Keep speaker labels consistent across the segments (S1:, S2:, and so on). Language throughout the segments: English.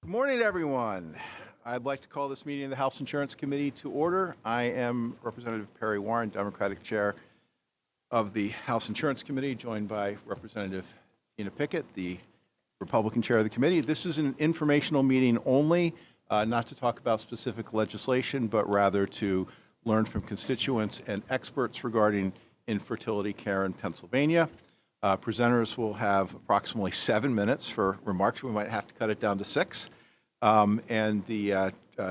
S1: Good morning, everyone. I'd like to call this meeting of the House Insurance Committee to order. I am Representative Perry Warren, Democratic Chair of the House Insurance Committee, joined by Representative Tina Pickett, the Republican Chair of the committee. This is an informational meeting only, not to talk about specific legislation, but rather to learn from constituents and experts regarding infertility care in Pennsylvania. Presenters will have approximately 7 minutes for remarks. We might have to cut it down to 6. And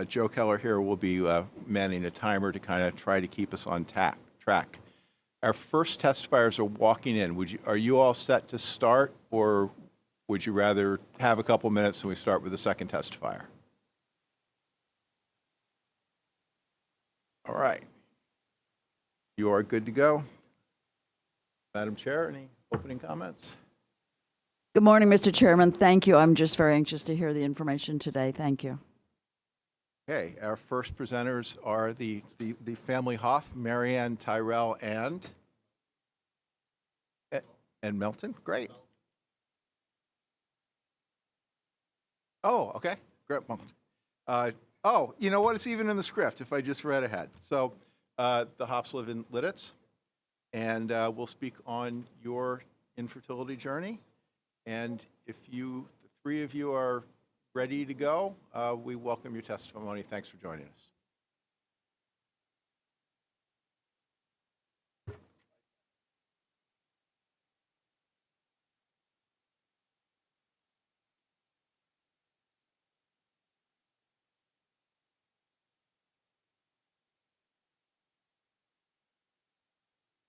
S1: Joe Keller here will be manning a timer to kind of try to keep us on track. Our first testifiers are walking in. Are you all set to start, or would you rather have a couple minutes and we start with the second testifier? All right. You are good to go. Madam Chair, any opening comments?
S2: Good morning, Mr. Chairman. Thank you. I'm just very anxious to hear the information today. Thank you.
S1: Okay, our first presenters are the family Hoff, Marianne, Tyrell, and Melton. Great. Oh, okay. Great. Oh, you know what? It's even in the script if I just read ahead. So the Hoffs live in Lidditz, and we'll speak on your infertility journey. And if the three of you are ready to go, we welcome your testimony. Thanks for joining us.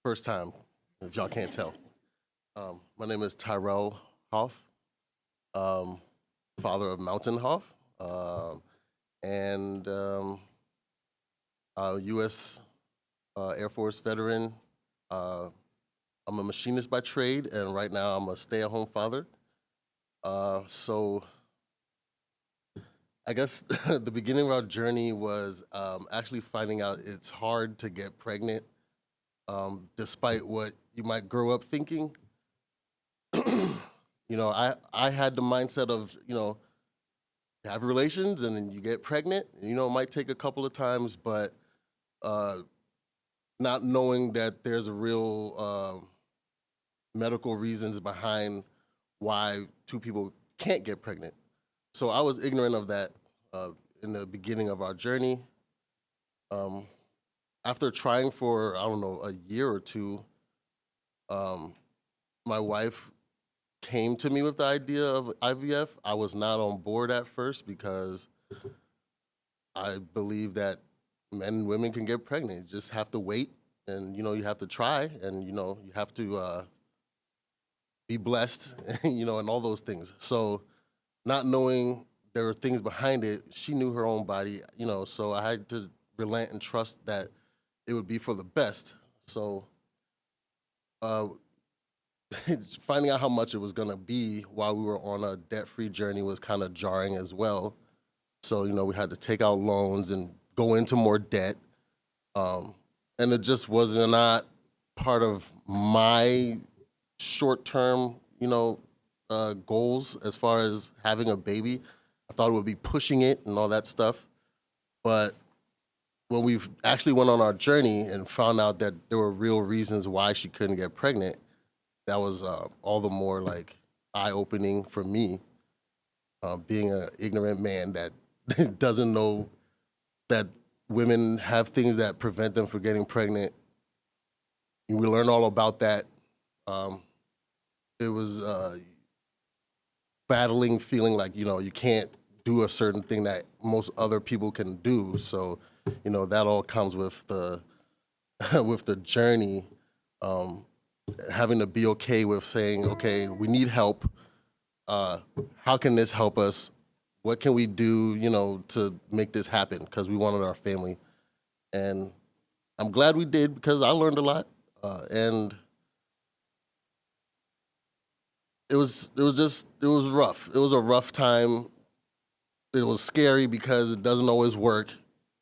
S3: First time, if y'all can't tell. My name is Tyrell Hoff, father of Mountain Hoff, and U.S. Air Force veteran. I'm a machinist by trade, and right now I'm a stay-at-home father. So I guess the beginning of our journey was actually finding out it's hard to get pregnant, despite what you might grow up thinking. You know, I had the mindset of, you have relations and then you get pregnant. It might take a couple of times, but not knowing that there's a real medical reasons behind why two people can't get pregnant. So I was ignorant of that in the beginning of our journey. After trying for, a year or two, my wife came to me with the idea of IVF. I was not on board at first because I believe that men and women can get pregnant. You just have to wait, and you have to try, and you have to be blessed, and all those things. So, not knowing there were things behind it, she knew her own body, so I had to relent and trust that it would be for the best. So, finding out how much it was gonna be while we were on a debt-free journey was kind of jarring as well. So, we had to take out loans and go into more debt. And it just was not part of my short-term, goals as far as having a baby. I thought it would be pushing it and all that stuff. But when we actually went on our journey and found out that there were real reasons why she couldn't get pregnant, that was all the more eye-opening for me, being an ignorant man that doesn't know that women have things that prevent them from getting pregnant. And we learned all about that. It was battling, feeling like, you can't do a certain thing that most other people can do. So, that all comes with the with the journey. Having to be okay with saying, okay, we need help. How can this help us? What can we do, to make this happen? Because we wanted our family. And I'm glad we did, because I learned a lot. And it was rough. It was a rough time. It was scary because it doesn't always work.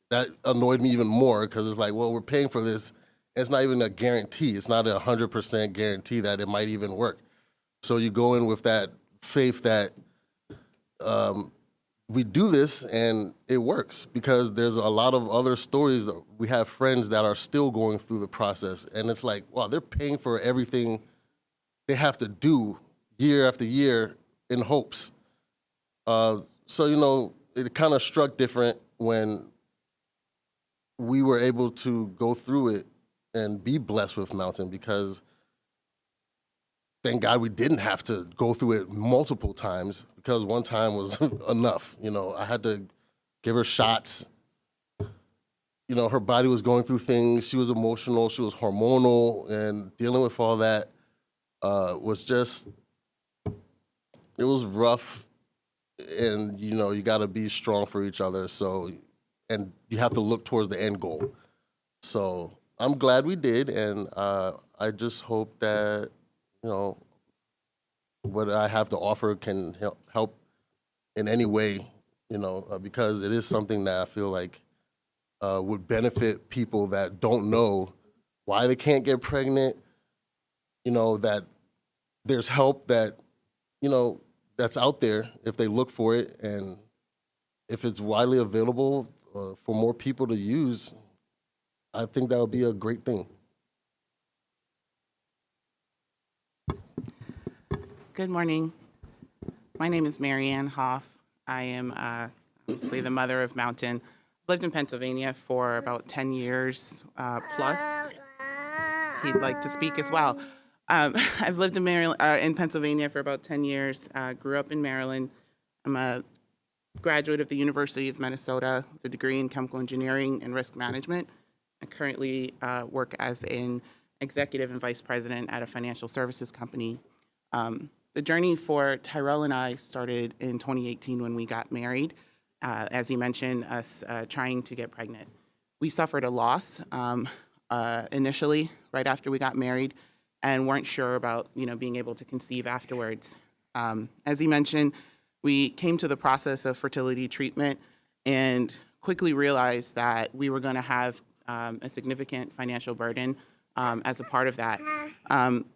S3: That annoyed me even more, because it's like, well, we're paying for this. It's not even a guarantee. It's not 100% guarantee that it might even work. So you go in with that faith that we do this and it works because there's a lot of other stories that we have friends that are still going through the process. And it's like, wow, they're paying for everything they have to do year after year in hopes. So, you know, it kind of struck different when we were able to go through it and be blessed with Mountain, because thank God we didn't have to go through it multiple times, because one time was enough. You know, I had to give her shots. You know, her body was going through things. She was emotional. She was hormonal, and dealing with all that was just, it was rough. And, you know, you got to be strong for each other. So, and you have to look towards the end goal. So I'm glad we did. And I just hope that, you know, what I have to offer can help in any way, you know, because it is something that I feel like would benefit people that don't know why they can't get pregnant, you know, that there's help that, you know, that's out there if they look for it, and if it's widely available for more people to use, I think that would be a great thing.
S4: Good morning. My name is Marianne Hoff. I am obviously the mother of Mountain. Lived in Pennsylvania for about 10 years plus. He'd like to speak as well. I've lived in in Pennsylvania for about 10 years. Grew up in Maryland. I'm a graduate of the University of Minnesota with a degree in chemical engineering and risk management. I currently work as an executive and vice president at a financial services company. The journey for Tyrell and I started in 2018 when we got married. As he mentioned, us trying to get pregnant. We suffered a loss initially, right after we got married, and weren't sure about, you know, being able to conceive afterwards. As he mentioned, we came to the process of fertility treatment and quickly realized that we were going to have a significant financial burden as a part of that.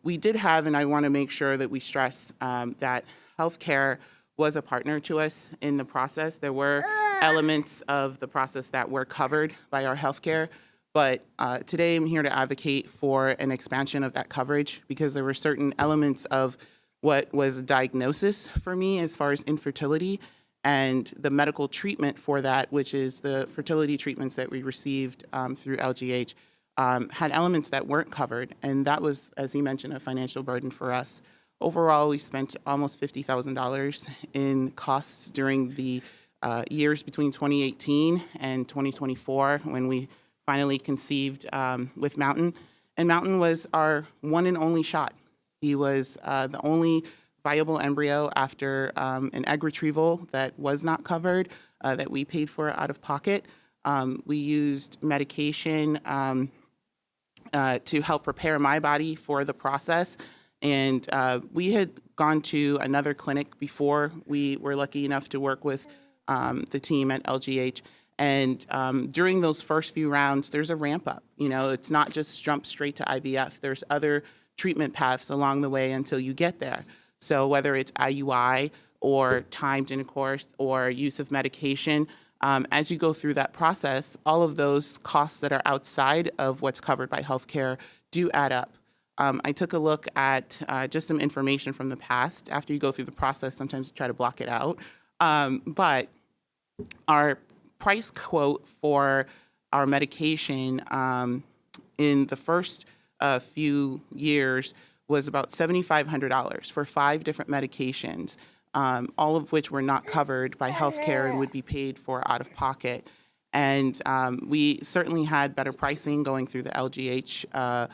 S4: We did have, and I want to make sure that we stress that healthcare was a partner to us in the process. There were elements of the process that were covered by our healthcare, but today I'm here to advocate for an expansion of that coverage, because there were certain elements of what was a diagnosis for me as far as infertility and the medical treatment for that, which is the fertility treatments that we received through LGH, had elements that weren't covered, and that was, as he mentioned, a financial burden for us. Overall, we spent almost $50,000 in costs during the years between 2018 and 2024 when we finally conceived with Mountain. And Mountain was our one and only shot. He was the only viable embryo after an egg retrieval that was not covered, that we paid for out of pocket. We used medication to help prepare my body for the process. And we had gone to another clinic before we were lucky enough to work with the team at LGH. And during those first few rounds, there's a ramp up. You know, it's not just jump straight to IVF. There's other treatment paths along the way until you get there. So whether it's IUI or timed intercourse or use of medication, as you go through that process, all of those costs that are outside of what's covered by healthcare do add up. I took a look at just some information from the past. After you go through the process, sometimes you try to block it out. But our price quote for our medication in the first few years was about $7,500 for 5 different medications, all of which were not covered by healthcare and would be paid for out of pocket. And we certainly had better pricing going through the LGH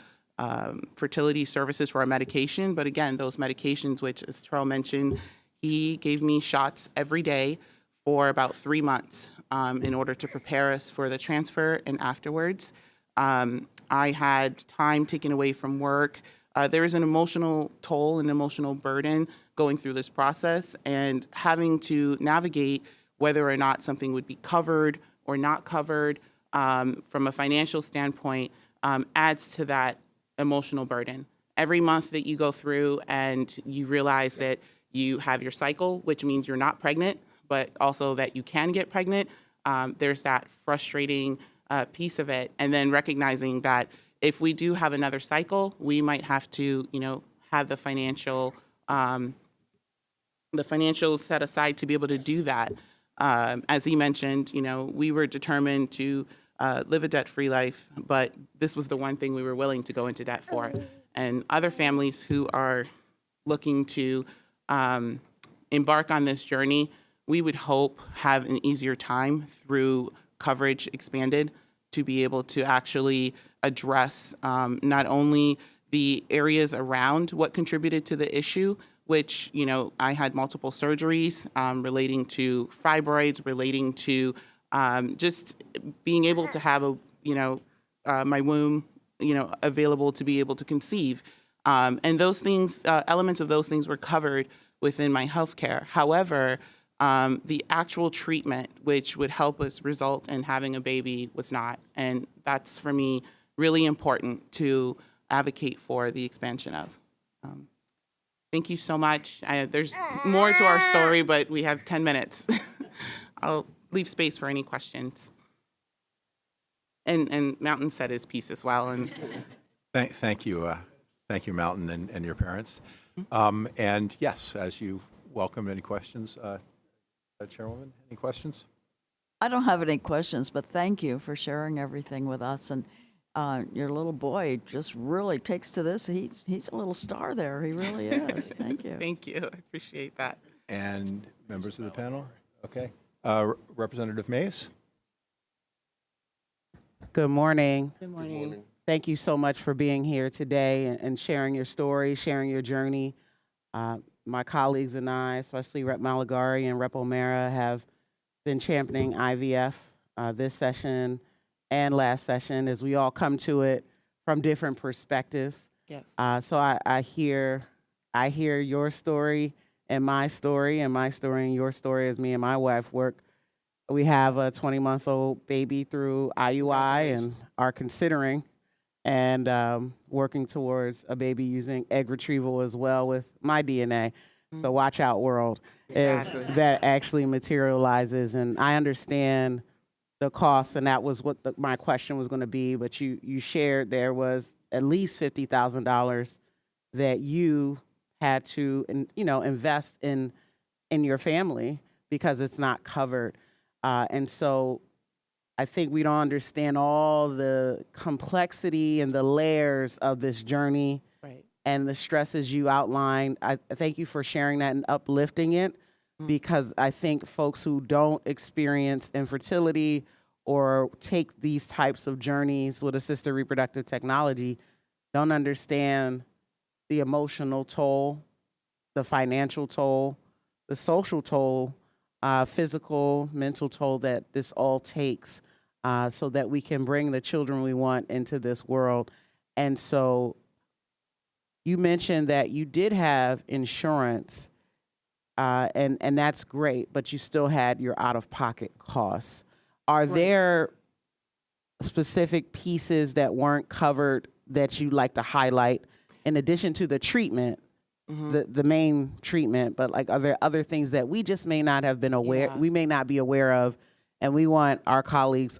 S4: fertility services for our medication. But again, those medications, which, as Terrell mentioned, he gave me shots every day for about 3 months in order to prepare us for the transfer and afterwards. I had time taken away from work. There is an emotional toll and emotional burden going through this process, and having to navigate whether or not something would be covered or not covered from a financial standpoint adds to that emotional burden. Every month that you go through and you realize that you have your cycle, which means you're not pregnant, but also that you can get pregnant. There's that frustrating piece of it. And then recognizing that if we do have another cycle, we might have to, have the financial set aside to be able to do that. As he mentioned, we were determined to live a debt-free life, but this was the one thing we were willing to go into debt for. And other families who are looking to embark on this journey, we would hope have an easier time through coverage expanded to be able to actually address not only the areas around what contributed to the issue, which, I had multiple surgeries relating to fibroids, relating to just being able to have my womb, available to be able to conceive. And those things, elements of those things were covered within my healthcare. However, the actual treatment, which would help us result in having a baby, was not. And that's, for me, really important to advocate for the expansion of. Thank you so much. There's more to our story, but we have 10 minutes. I'll leave space for any questions. And Mountain said his piece as well. And
S1: Thank you, Mountain, and your parents. And yes, as you welcome any questions, Chairwoman, any questions?
S2: I don't have any questions, but thank you for sharing everything with us. And your little boy just really takes to this. He's a little star there. He really is. Thank you.
S4: thank you. I appreciate that.
S1: And members of the panel? Okay. Representative Mays?
S5: Good morning.
S4: Good morning.
S5: Thank you so much for being here today and sharing your story, sharing your journey. My colleagues and I, especially Rep. Malagari and Rep. O'Mara, have been championing IVF this session and last session as we all come to it from different perspectives.
S4: Yes.
S5: So I hear your story and my story and your story as me and my wife work. We have a 20-month-old baby through IUI and are considering and working towards a baby using egg retrieval as well with my DNA. So watch out, world,
S4: Exactly.
S5: if that actually materializes. And I understand the cost, and that was what my question was going to be, but you shared there was at least $50,000 that you had to invest in your family because it's not covered. And so I think we don't understand all the complexity and the layers of this journey
S4: Right.
S5: and the stresses you outlined. I thank you for sharing that and uplifting it, because I think folks who don't experience infertility or take these types of journeys with assisted reproductive technology don't understand the emotional toll, the financial toll, the social toll, physical, mental toll that this all takes, so that we can bring the children we want into this world. And so you mentioned that you did have insurance, and that's great, but you still had your out-of-pocket costs. Are there specific pieces that weren't covered that you'd like to highlight in addition to the treatment, the main treatment, but are there other things that we just may not have been aware,
S4: Yeah.
S5: we may not be aware of, and we want our colleagues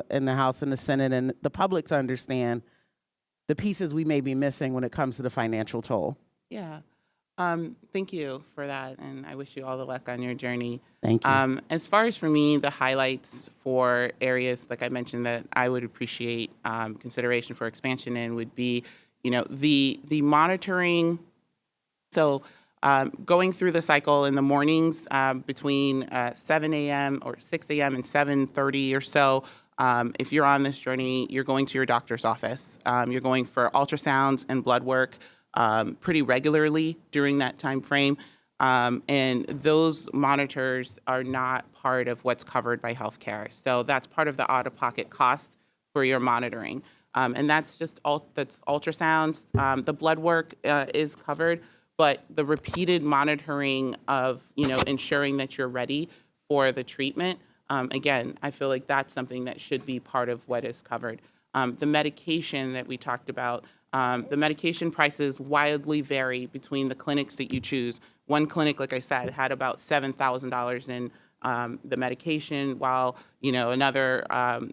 S5: in the House and the Senate and the public to understand the pieces we may be missing when it comes to the financial toll?
S4: Yeah. Thank you for that, and I wish you all the luck on your journey.
S5: Thank you.
S4: As far as for me, the highlights for areas, like I mentioned, that I would appreciate consideration for expansion in would be, the monitoring. So going through the cycle in the mornings between 7 a.m. or 6 a.m. and 7:30 or so, if you're on this journey, you're going to your doctor's office. You're going for ultrasounds and blood work pretty regularly during that time frame. And those monitors are not part of what's covered by healthcare. So that's part of the out-of-pocket costs for your monitoring. And that's just that's ultrasounds. The blood work is covered, but the repeated monitoring of, ensuring that you're ready for the treatment, again, I feel like that's something that should be part of what is covered. The medication that we talked about, the medication prices wildly vary between the clinics that you choose. One clinic, like I said, had about $7,000 in the medication, while another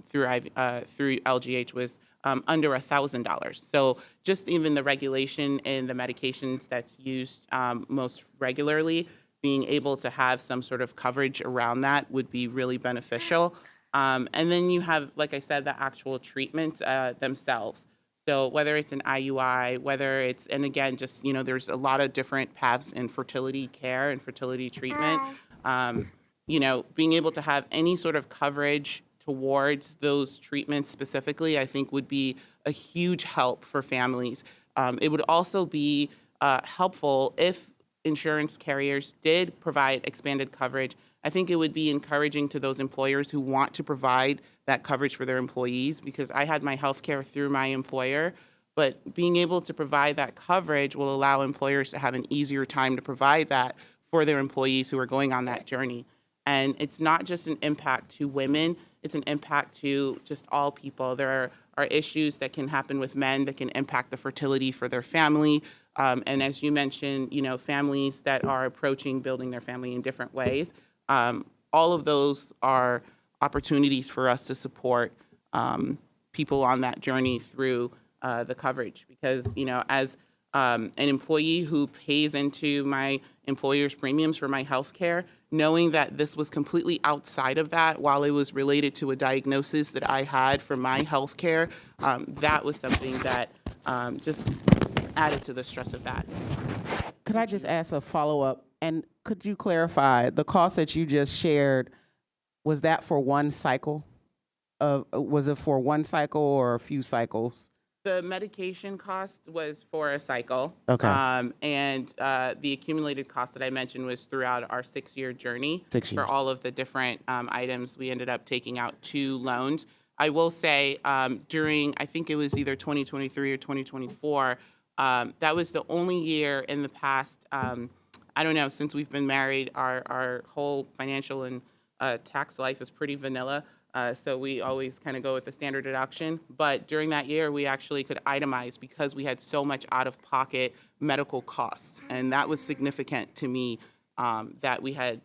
S4: through LGH was under $1,000. So just even the regulation in the medications that's used most regularly, being able to have some sort of coverage around that would be really beneficial. And then you have, like I said, the actual treatments themselves. So whether it's an IUI, whether it's, and again, just, there's a lot of different paths in fertility care and fertility treatment. Being able to have any sort of coverage towards those treatments specifically, I think would be a huge help for families. It would also be helpful if insurance carriers did provide expanded coverage. I think it would be encouraging to those employers who want to provide that coverage for their employees, because I had my health care through my employer, but being able to provide that coverage will allow employers to have an easier time to provide that for their employees who are going on that journey. And it's not just an impact to women, it's an impact to just all people. There are issues that can happen with men that can impact the fertility for their family. And as you mentioned, families that are approaching building their family in different ways. All of those are opportunities for us to support people on that journey through the coverage. Because, as an employee who pays into my employer's premiums for my health care, knowing that this was completely outside of that, while it was related to a diagnosis that I had for my health care, that was something that just added to the stress of that.
S5: Could I just ask a follow-up? And could you clarify, the cost that you just shared, was that for one cycle? Was it for one cycle or a few cycles?
S4: The medication cost was for a cycle.
S5: Okay.
S4: And the accumulated cost that I mentioned was throughout our 6-year journey.
S5: 6 years.
S4: For all of the different items. We ended up taking out 2 loans. I will say during, I think it was either 2023 or 2024, that was the only year in the past, I don't know, since we've been married, our whole financial and tax life is pretty vanilla. So we always kind of go with the standard deduction. But during that year, we actually could itemize because we had so much out-of-pocket medical costs. And that was significant to me that we had,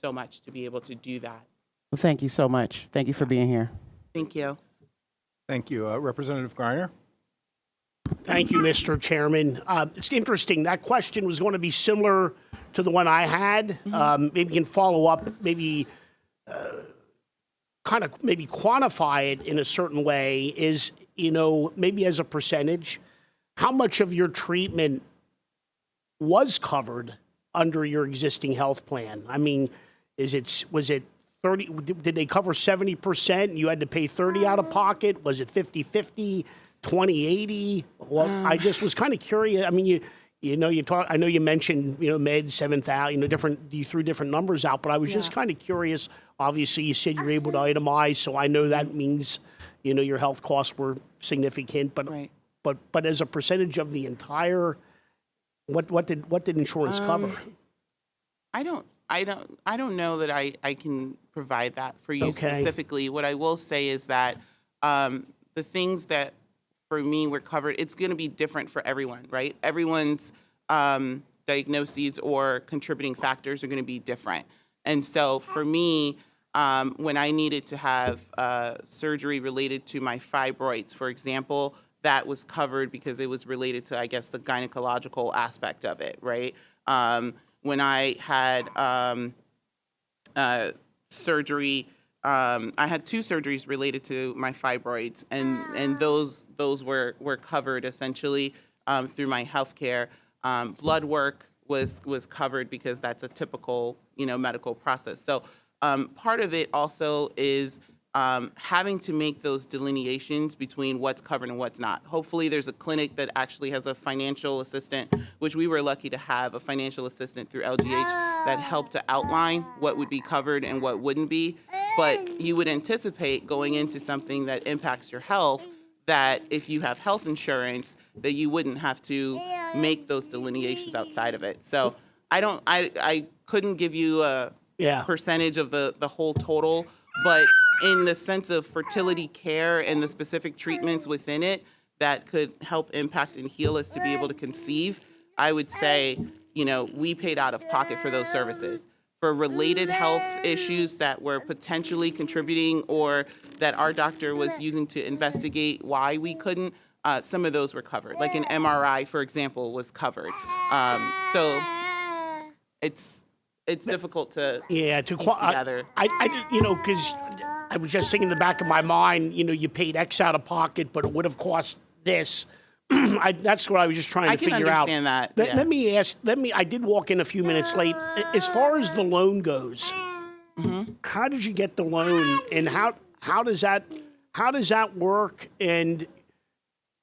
S4: so much to be able to do that.
S5: Well, thank you so much. Thank you for being here.
S4: Thank you.
S1: Thank you. Representative Garner?
S6: Thank you, Mr. Chairman. It's interesting. That question was going to be similar to the one I had. Maybe you can follow up, maybe kind of maybe quantify it in a certain way is, maybe as a percentage, how much of your treatment was covered under your existing health plan? I mean, was it 30, did they cover 70% and you had to pay 30 out of pocket? Was it 50-50, 20-80? Well, I just was kind of curious. I mean, I know you mentioned, med 7,000, you threw different numbers out, but I was just kind of curious. Obviously, you said you're able to itemize, so I know that means, your health costs were significant, but
S4: Right.
S6: but as a percentage of the entire, what did insurance cover?
S4: I don't know that I can provide that for you
S6: Okay.
S4: specifically. What I will say is that the things that for me were covered, it's going to be different for everyone, right? Everyone's diagnoses or contributing factors are going to be different. And so for me, when I needed to have surgery related to my fibroids, for example, that was covered because it was related to, I guess, the gynecological aspect of it, right? When I had surgery, I had 2 surgeries related to my fibroids, and those were covered essentially through my health care. Blood work was covered because that's a typical, medical process. So part of it also is having to make those delineations between what's covered and what's not. Hopefully there's a clinic that actually has a financial assistant, which we were lucky to have a financial assistant through LGH that helped to outline what would be covered and what wouldn't be. But you would anticipate going into something that impacts your health, that if you have health insurance, that you wouldn't have to make those delineations outside of it. So I couldn't give you a percentage of the whole total, but in the sense of fertility care and the specific treatments within it that could help impact and heal us to be able to conceive, I would say, we paid out of pocket for those services. for related health issues that were potentially contributing or that our doctor was using to investigate why we couldn't, some of those were covered. Like an MRI, for example, was covered. So it's difficult to piece together.
S6: I you know, because I was just thinking in the back of my mind, you know, you paid X out of pocket, but it would have cost this. That's what I was just trying to figure out.
S4: I can understand that.
S6: Let me ask. I did walk in a few minutes late. As far as the loan goes, how did you get the loan, and how does that work? And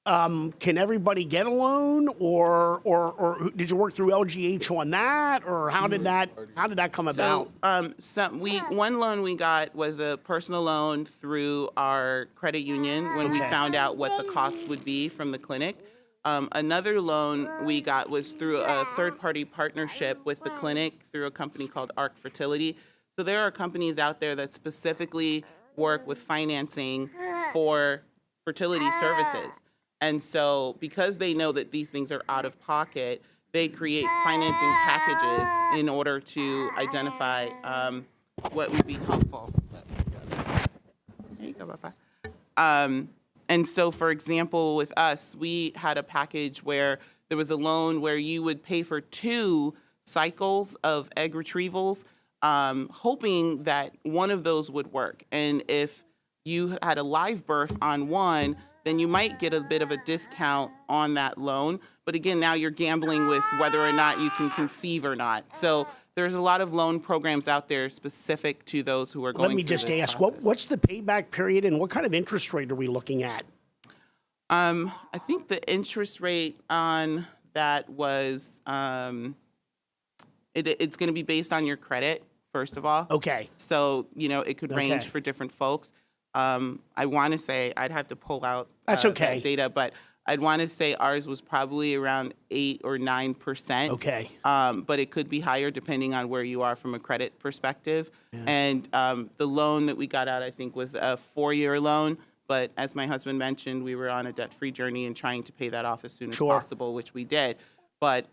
S6: can everybody get a loan, or did you work through LGH on that, or how did that come about?
S4: One loan we got was a personal loan through our credit union when we found out what the cost would be from the clinic. Another loan we got was through a third-party partnership with the clinic through a company called ARC Fertility. So there are companies out there that specifically work with financing for fertility services. And so because they know that these things are out of pocket, they create financing packages in order to identify what would be helpful. There you go, Papa. And so, for example, with us, we had a package where there was a loan where you would pay for 2 cycles of egg retrievals, hoping that one of those would work. And if you had a live birth on one, then you might get a bit of a discount on that loan. But again, now you're gambling with whether or not you can conceive or not. So there's a lot of loan programs out there specific to those who are going through this process.
S6: Let me just ask, what's the payback period and what kind of interest rate are we looking at?
S4: I think the interest rate on that was, it's going to be based on your credit, first of all.
S6: Okay.
S4: So, you know, it could range for different folks. I want to say, I'd have to pull out
S6: That's okay.
S4: that data, but I'd want to say ours was probably around 8 or 9%.
S6: Okay.
S4: But it could be higher depending on where you are from a credit perspective. Yeah. And the loan that we got out, I think, was a 4-year loan. But as my husband mentioned, we were on a debt-free journey and trying to pay that off as soon as possible, which we did. But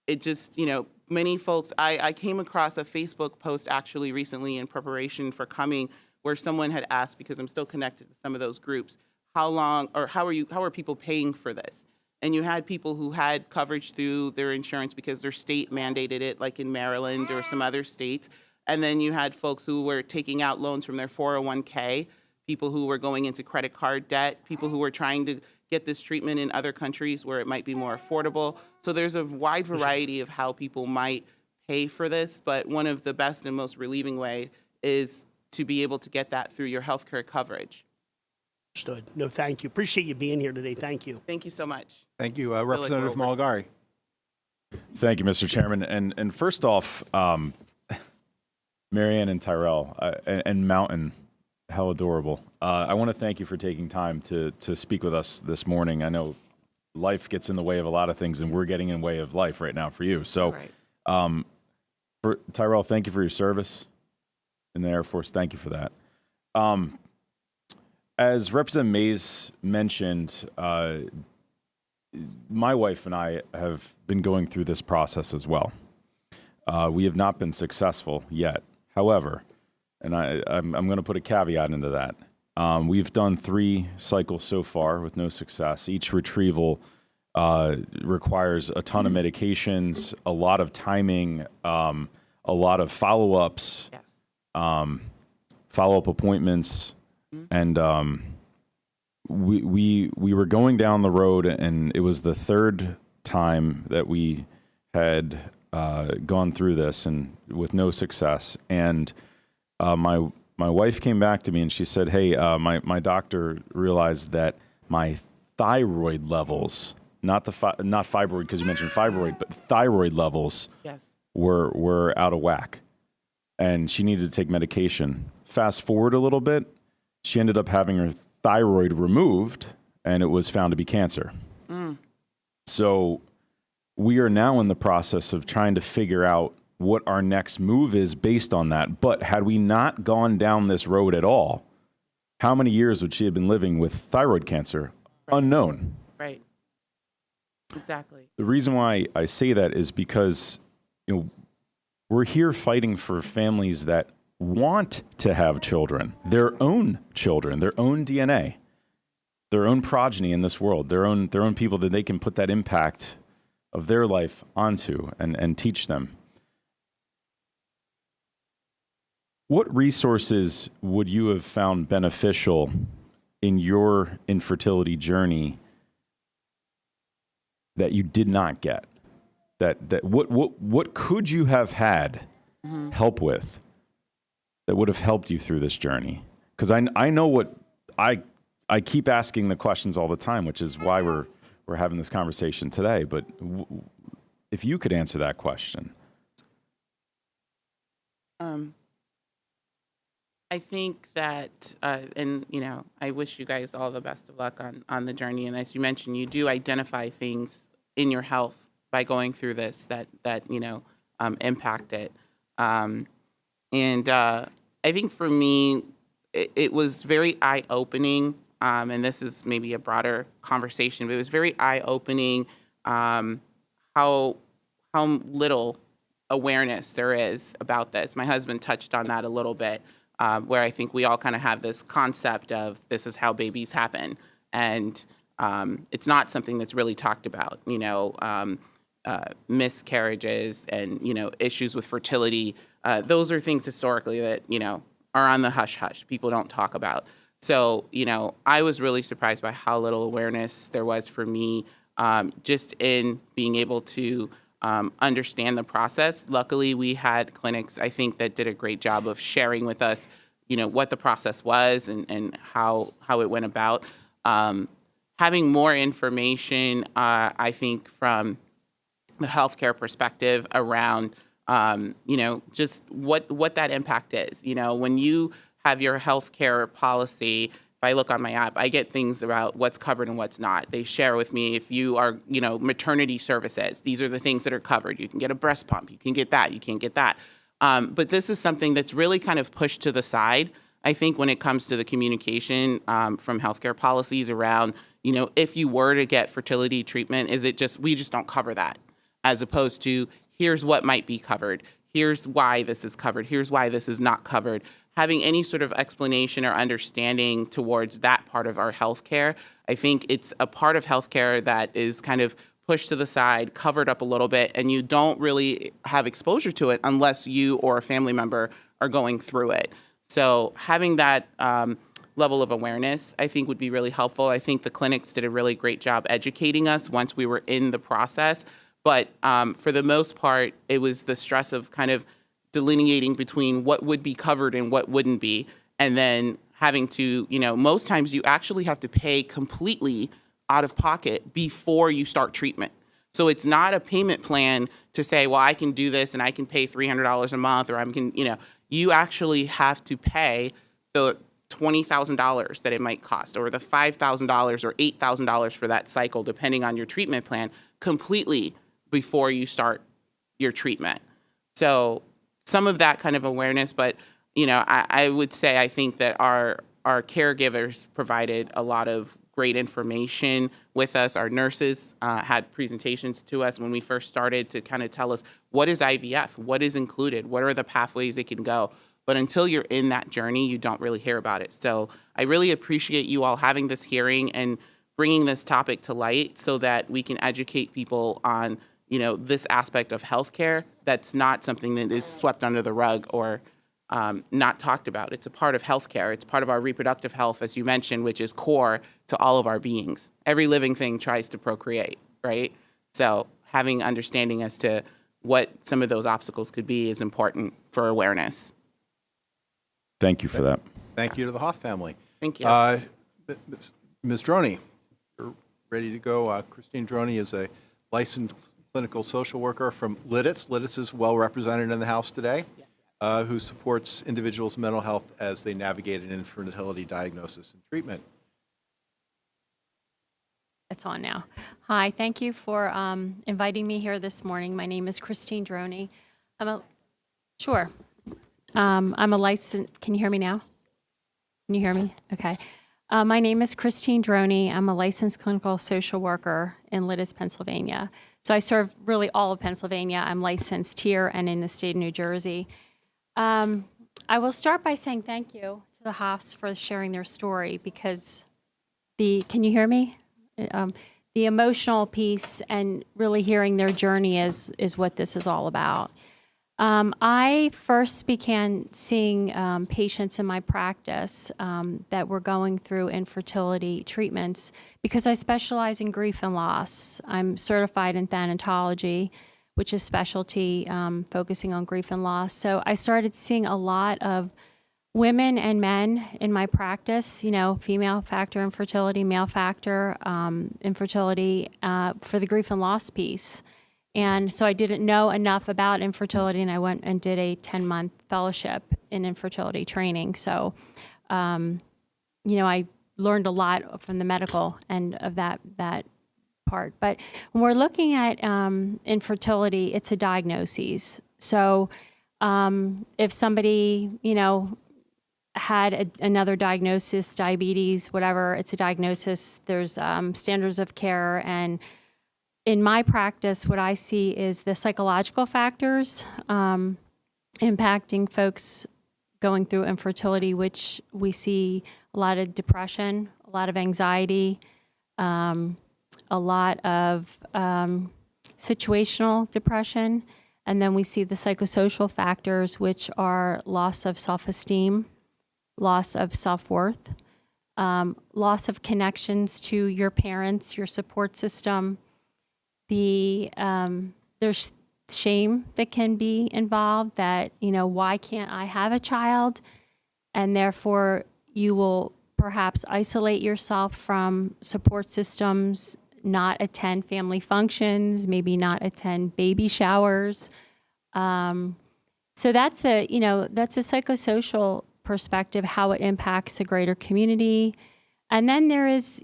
S4: it just, you know, many folks, I came across a Facebook post actually recently in preparation for coming where someone had asked, because I'm still connected to some of those groups, how are people paying for this? And you had people who had coverage through their insurance because their state mandated it, like in Maryland or some other states. And then you had folks who were taking out loans from their 401k, people who were going into credit card debt, people who were trying to get this treatment in other countries where it might be more affordable. So there's a wide variety of how people might pay for this, but one of the best and most relieving way is to be able to get that through your healthcare coverage.
S6: Understood. No, thank you. Appreciate you being here today. Thank you.
S4: Thank you so much.
S1: Thank you. Representative Malgari.
S7: Thank you, Mr. Chairman. And first off, Marianne and Tyrell and Mountain, how adorable. I want to thank you for taking time to speak with us this morning. I know life gets in the way of a lot of things, and we're getting in the way of life right now for you. So, for Tyrell, thank you for your service in the Air Force. Thank you for that. As Representative Mays mentioned, my wife and I have been going through this process as well. We have not been successful yet. However, and I'm going to put a caveat into that. We've done 3 cycles so far with no success. Each retrieval requires a ton of medications, a lot of timing, a lot of follow-ups, follow-up appointments, and we were going down the road, and it was the 3rd time that we had gone through this, and with no success. And my wife came back to me and she said, "Hey, my doctor realized that my thyroid levels, not fibroid, because you mentioned fibroid, but thyroid levels were out of whack, and she needed to take medication." Fast forward a little bit, she ended up having her thyroid removed, and it was found to be cancer. So we are now in the process of trying to figure out what our next move is based on that. But had we not gone down this road at all, how many years would she have been living with thyroid cancer? Unknown.
S4: Right. Exactly.
S7: The reason why I say that is because, you know, We're here fighting for families that want to have children, their own DNA, their own progeny in this world, their own people that they can put that impact of their life onto and teach them. What resources would you have found beneficial in your infertility journey that you did not get? What could you have had help with that would have helped you through this journey? Because I know what I keep asking the questions all the time, which is why we're having this conversation today. But if you could answer that question.
S4: I think that, and I wish you guys all the best of luck on the journey. And as you mentioned, you do identify things in your health by going through this that impact it. And I think for me, it was very eye-opening, and this is maybe a broader conversation, but it was very eye-opening how little awareness there is about this. My husband touched on that a little bit, where I think we all kind of have this concept of this is how babies happen, and it's not something that's really talked about. Miscarriages and issues with fertility. Those are things historically that are on the hush hush. People don't talk about. So I was really surprised by how little awareness there was for me, just in being able to understand the process. Luckily, we had clinics, I think, that did a great job of sharing with us, what the process was and how it went about. Having more information, I think, from the healthcare perspective around, just what that impact is. When you have your healthcare policy, if I look on my app, I get things about what's covered and what's not. They share with me if you are, maternity services, these are the things that are covered. You can get a breast pump, you can get that, you can't get that. But this is something that's really kind of pushed to the side, I think, when it comes to the communication from healthcare policies around, if you were to get fertility treatment, is it just, we just don't cover that, as opposed to here's what might be covered, here's why this is covered, here's why this is not covered. Having any sort of explanation or understanding towards that part of our healthcare, I think it's a part of healthcare that is kind of pushed to the side, covered up a little bit, and you don't really have exposure to it unless you or a family member are going through it. So having that level of awareness, I think, would be really helpful. I think the clinics did a really great job educating us once we were in the process. But for the most part, it was the stress of kind of delineating between what would be covered and what wouldn't be. And then having to, most times you actually have to pay completely out of pocket before you start treatment. So it's not a payment plan to say, well, I can do this and I can pay $300 a month, or I can, you actually have to pay the $20,000 that it might cost, or the $5,000 or $8,000 for that cycle, depending on your treatment plan, completely before you start your treatment. So some of that kind of awareness, but I would say I think that our caregivers provided a lot of great information with us. Our nurses had presentations to us when we first started to kind of tell us what is IVF, what is included, what are the pathways it can go. But until you're in that journey, you don't really hear about it. So I really appreciate you all having this hearing and bringing this topic to light so that we can educate people on this aspect of healthcare that's not something that is swept under the rug or not talked about. It's a part of healthcare. It's part of our reproductive health, as you mentioned, which is core to all of our beings. Every living thing tries to procreate, right? So having understanding as to what some of those obstacles could be is important for awareness.
S7: Thank you for that.
S1: Thank you to the Hoff family.
S4: Thank you.
S1: Ms. Droney, you're ready to go. Christine Droney is a licensed clinical social worker from Lidditz. Lidditz is well represented in the House today, who supports individuals' mental health as they navigate an infertility diagnosis and treatment.
S8: It's on now. Hi, thank you for inviting me here this morning. My name is Christine Droney. I'm a licensed, can you hear me now? Can you hear me? Okay. My name is Christine Droney. I'm a licensed clinical social worker in Lidditz, Pennsylvania. So I serve really all of Pennsylvania. I'm licensed here and in the state of New Jersey. I will start by saying thank you to the Hoffs for sharing their story, because can you hear me? The emotional piece and really hearing their journey is what this is all about. I first began seeing patients in my practice that were going through infertility treatments because I specialize in grief and loss. I'm certified in thanatology, which is specialty focusing on grief and loss. So I started seeing a lot of women and men in my practice, female factor infertility, male factor infertility for the grief and loss piece. And so I didn't know enough about infertility, and I went and did a 10-month fellowship in infertility training. So, I learned a lot from the medical end of that part. But when we're looking at infertility, it's a diagnosis. So if somebody, had another diagnosis, diabetes, whatever, it's a diagnosis. There's standards of care. And in my practice, what I see is the psychological factors impacting folks going through infertility, which we see a lot of depression, a lot of anxiety, a lot of situational depression. And then we see the psychosocial factors, which are loss of self-esteem, loss of self-worth, loss of connections to your parents, your support system. There's shame that can be involved that, why can't I have a child? And therefore you will perhaps isolate yourself from support systems, not attend family functions, maybe not attend baby showers. So that's a psychosocial perspective, how it impacts the greater community. And then there is,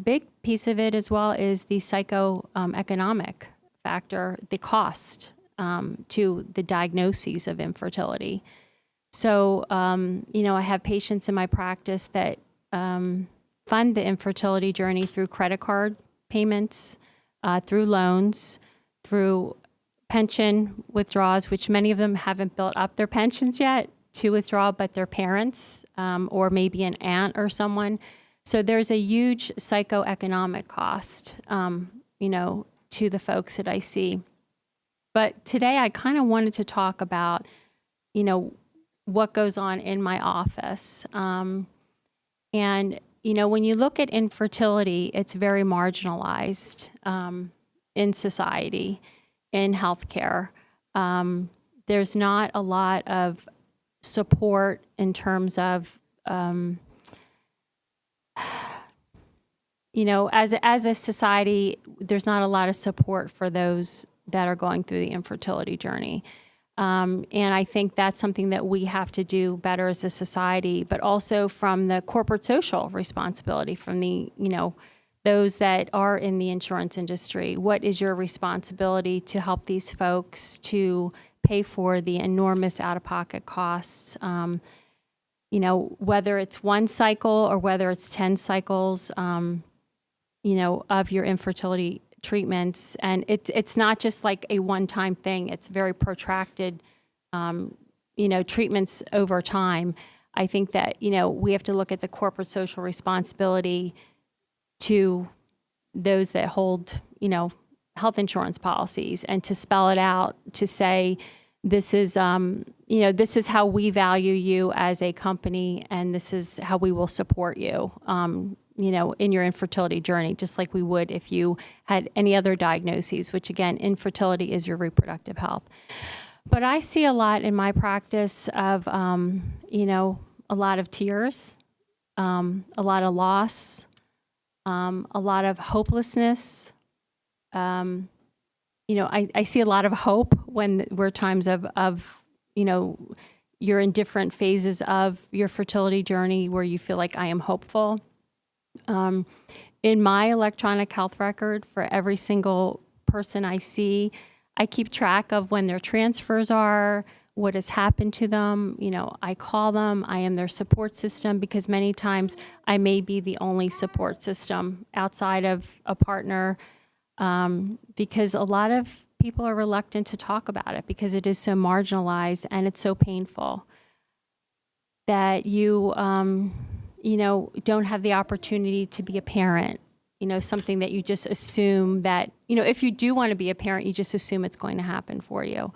S8: big piece of it as well is the psychoeconomic factor, the cost to the diagnoses of infertility. So, I have patients in my practice that fund the infertility journey through credit card payments, through loans, through pension withdrawals, which many of them haven't built up their pensions yet to withdraw, but their parents or maybe an aunt or someone. So there's a huge psychoeconomic cost, to the folks that I see. But today I kind of wanted to talk about, what goes on in my office. And, when you look at infertility, it's very marginalized in society, in healthcare. There's not a lot of support in terms of, as a society, there's not a lot of support for those that are going through the infertility journey. And I think that's something that we have to do better as a society, but also from the corporate social responsibility, from the, those that are in the insurance industry. What is your responsibility to help these folks to pay for the enormous out-of-pocket costs, whether it's one cycle or whether it's 10 cycles, of your infertility treatments. And it's not just like a one-time thing. It's very protracted, treatments over time. I think that, we have to look at the corporate social responsibility to those that hold, health insurance policies, and to spell it out, to say, this is how we value you as a company, and this is how we will support you, in your infertility journey, just like we would if you had any other diagnoses, which again, infertility is your reproductive health. But I see a lot in my practice of, a lot of tears, a lot of loss, a lot of hopelessness. I see a lot of hope when we're times of, you're in different phases of your fertility journey where you feel like I am hopeful. In my electronic health record for every single person I see, I keep track of when their transfers are, what has happened to them. I call them, I am their support system, because many times I may be the only support system outside of a partner. because a lot of people are reluctant to talk about it because it is so marginalized and it's so painful that you don't have the opportunity to be a parent. Something that you just assume that, if you do want to be a parent, you just assume it's going to happen for you.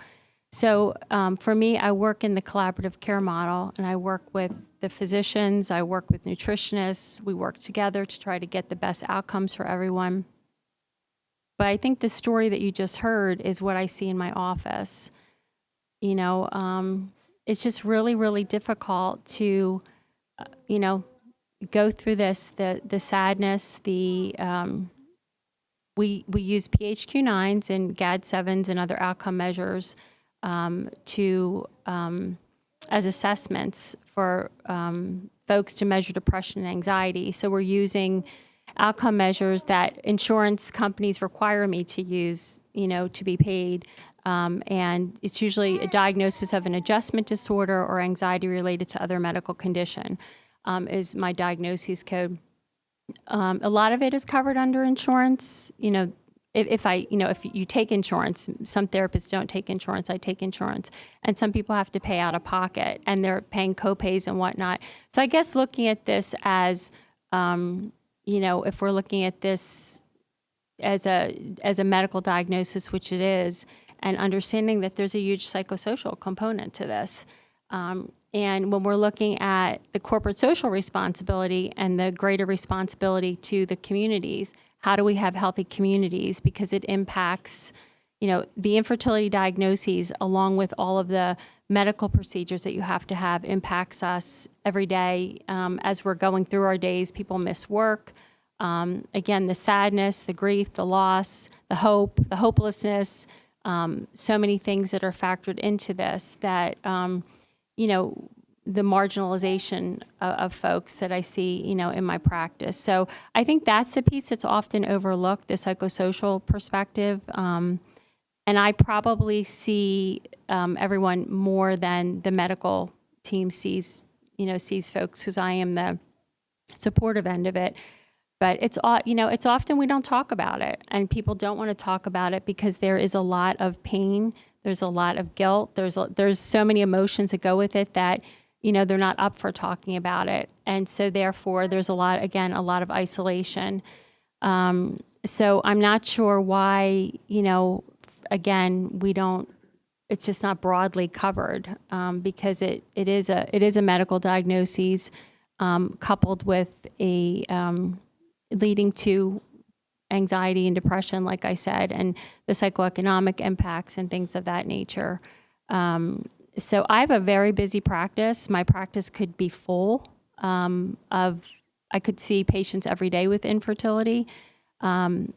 S8: So for me, I work in the collaborative care model, and I work with the physicians, I work with nutritionists. We work together to try to get the best outcomes for everyone. But I think the story that you just heard is what I see in my office. It's just really, really difficult to, go through this, the sadness, we use PHQ-9s and GAD-7s and other outcome measures as assessments for folks to measure depression and anxiety. So we're using outcome measures that insurance companies require me to use, to be paid. And it's usually a diagnosis of an adjustment disorder or anxiety related to other medical condition is my diagnosis code. A lot of it is covered under insurance. If you take insurance, some therapists don't take insurance, I take insurance. And some people have to pay out of pocket and they're paying copays and whatnot. So I guess looking at this as, if we're looking at this as a medical diagnosis, which it is, and understanding that there's a huge psychosocial component to this. And when we're looking at the corporate social responsibility and the greater responsibility to the communities, how do we have healthy communities? Because it impacts, the infertility diagnoses along with all of the medical procedures that you have to have impacts us every day. As we're going through our days, people miss work. Again, the sadness, the grief, the loss, the hope, the hopelessness, so many things that are factored into this that, the marginalization of folks that I see, in my practice. So I think that's the piece that's often overlooked, the psychosocial perspective. And I probably see everyone more than the medical team sees folks, because I am the supportive end of it. But it's often we don't talk about it, and people don't want to talk about it because there is a lot of pain. There's a lot of guilt. There's so many emotions that go with it that, they're not up for talking about it. And so therefore there's a lot of isolation. So I'm not sure why, again, it's just not broadly covered because it is a medical diagnosis coupled with a leading to anxiety and depression, like I said, and the psychoeconomic impacts and things of that nature. So I have a very busy practice. My practice could be full I could see patients every day with infertility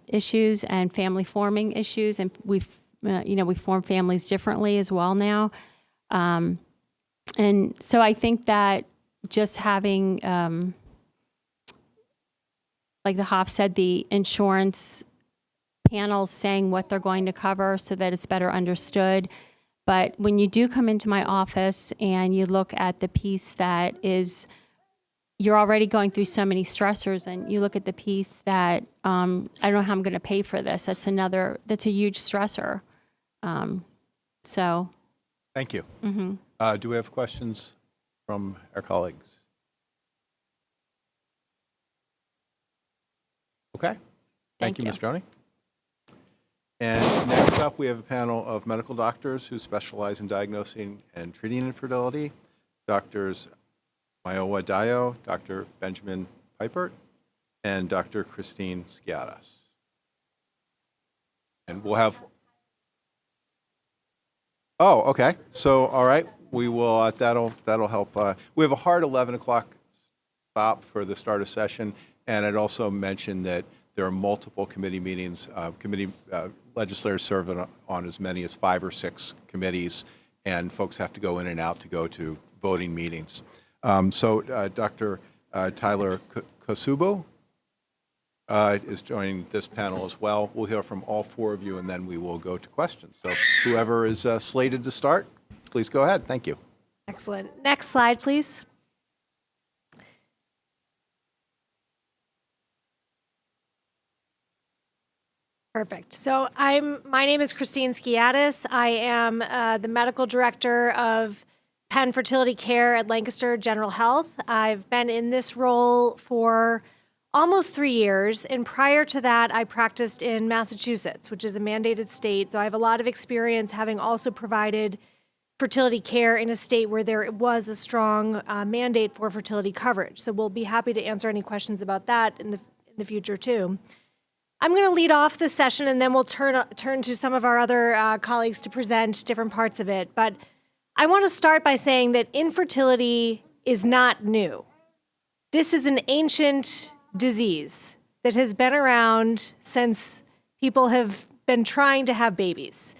S8: issues and family forming issues, and we form families differently as well now. And so I think that just having, like the Hoff said, the insurance panels saying what they're going to cover so that it's better understood. But when you do come into my office and you look at the piece that is, you're already going through so many stressors, and you look at the piece that I don't know how I'm going to pay for this. That's a huge stressor. So.
S1: Thank you. Do we have questions from our colleagues? Okay. Thank you, Ms. Droney. And next up, we have a panel of medical doctors who specialize in diagnosing and treating infertility. Doctors Mayowa Dayo, Dr. Benjamin Pipert, and Dr. Christine Skiadas. And we'll have... Oh, okay. So, all right. We will, that'll help. We have a hard 11 o'clock stop for the start of session. And I'd also mention that there are multiple committee meetings. Legislators serve on as many as 5 or 6 committees, and folks have to go in and out to go to voting meetings. So Dr. Tyler Kosubo is joining this panel as well. We'll hear from all 4 of you, and then we will go to questions. So whoever is slated to start, please go ahead. Thank you.
S9: Excellent. Next slide, please. Perfect. So my name is Christine Skiatis. I am the medical director of Penn Fertility Care at Lancaster General Health. I've been in this role for almost 3 years, and prior to that, I practiced in Massachusetts, which is a mandated state. So I have a lot of experience having also provided fertility care in a state where there was a strong mandate for fertility coverage. So we'll be happy to answer any questions about that in the future too. I'm going to lead off this session, and then we'll turn to some of our other colleagues to present different parts of it. But I want to start by saying that infertility is not new. This is an ancient disease that has been around since people have been trying to have babies.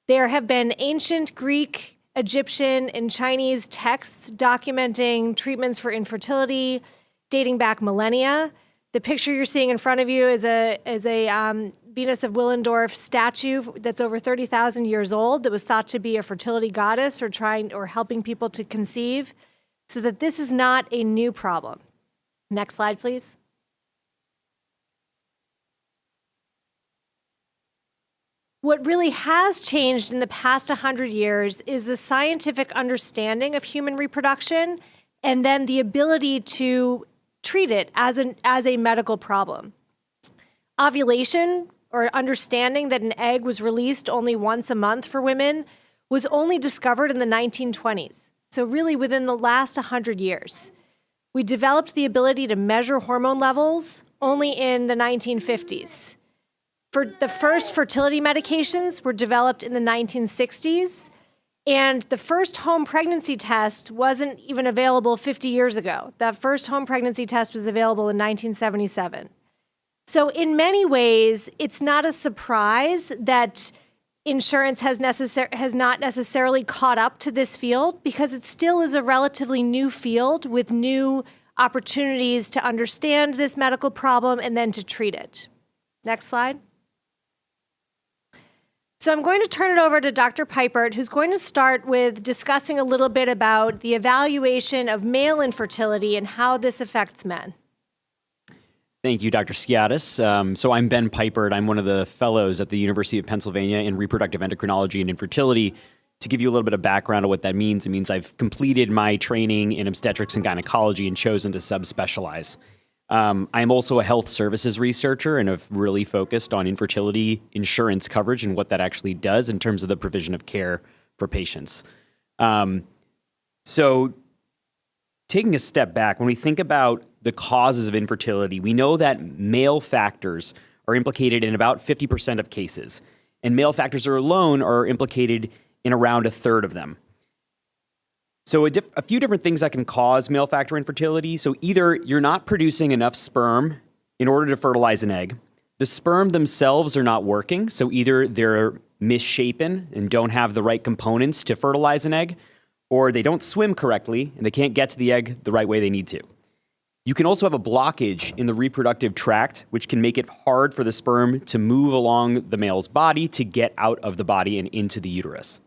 S9: There have been ancient Greek, Egyptian, and Chinese texts documenting treatments for infertility dating back millennia. The picture you're seeing in front of you is a Venus of Willendorf statue that's over 30,000 years old that was thought to be a fertility goddess or helping people to conceive, so that this is not a new problem. Next slide, please. What really has changed in the past 100 years is the scientific understanding of human reproduction and then the ability to treat it as a medical problem. Ovulation, or understanding that an egg was released only once a month for women, was only discovered in the 1920s. So really within the last 100 years. We developed the ability to measure hormone levels only in the 1950s. The first fertility medications were developed in the 1960s, and the first home pregnancy test wasn't even available 50 years ago. That first home pregnancy test was available in 1977. So in many ways, it's not a surprise that insurance has not necessarily caught up to this field, because it still is a relatively new field with new opportunities to understand this medical problem and then to treat it. Next slide. So I'm going to turn it over to Dr. Pipert, who's going to start with discussing a little bit about the evaluation of male infertility and how this affects men.
S10: Thank you, Dr. Skiatis. So I'm Ben Pipert. I'm one of the fellows at the University of Pennsylvania in reproductive endocrinology and infertility. To give you a little bit of background on what that means, it means I've completed my training in obstetrics and gynecology and chosen to subspecialize. I'm also a health services researcher and have really focused on infertility insurance coverage and what that actually does in terms of the provision of care for patients. So taking a step back, when we think about the causes of infertility, we know that male factors are implicated in about 50% of cases, and male factors alone are implicated in around a third of them. So a few different things that can cause male factor infertility. So either you're not producing enough sperm in order to fertilize an egg, the sperm themselves are not working, so either they're misshapen and don't have the right components to fertilize an egg, or they don't swim correctly and they can't get to the egg the right way they need to. You can also have a blockage in the reproductive tract, which can make it hard for the sperm to move along the male's body to get out of the body and into the uterus.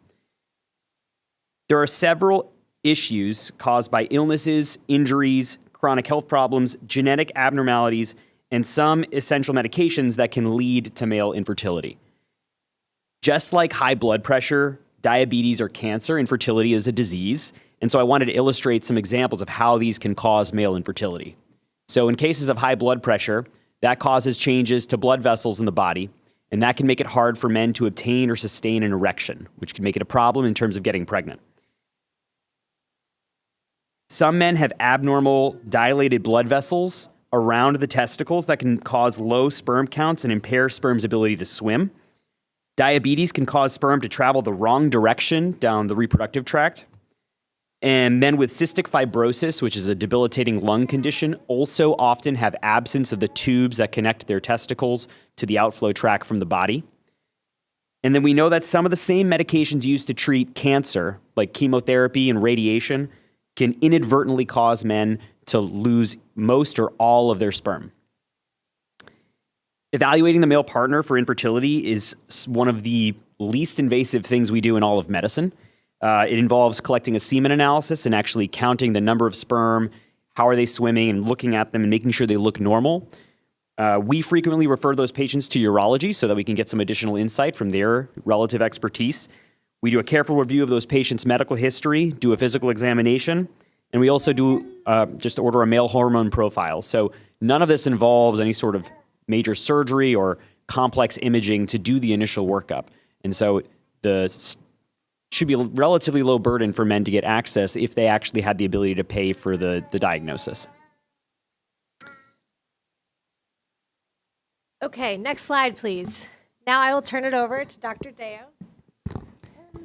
S10: There are several issues caused by illnesses, injuries, chronic health problems, genetic abnormalities, and some essential medications that can lead to male infertility. Just like high blood pressure, diabetes, or cancer, infertility is a disease. And so I wanted to illustrate some examples of how these can cause male infertility. So in cases of high blood pressure, that causes changes to blood vessels in the body, and that can make it hard for men to obtain or sustain an erection, which can make it a problem in terms of getting pregnant. Some men have abnormal dilated blood vessels around the testicles that can cause low sperm counts and impair sperm's ability to swim. Diabetes can cause sperm to travel the wrong direction down the reproductive tract. And men with cystic fibrosis, which is a debilitating lung condition, also often have absence of the tubes that connect their testicles to the outflow tract from the body. And then we know that some of the same medications used to treat cancer, like chemotherapy and radiation, can inadvertently cause men to lose most or all of their sperm. Evaluating the male partner for infertility is one of the least invasive things we do in all of medicine. It involves collecting a semen analysis and actually counting the number of sperm, how are they swimming, and looking at them and making sure they look normal. We frequently refer those patients to urology so that we can get some additional insight from their relative expertise. We do a careful review of those patients' medical history, do a physical examination, and we also do just order a male hormone profile. So none of this involves any sort of major surgery or complex imaging to do the initial workup. And so should be a relatively low burden for men to get access if they actually had the ability to pay for the diagnosis.
S9: Okay, next slide, please. Now I will turn it over to Dr. Deo.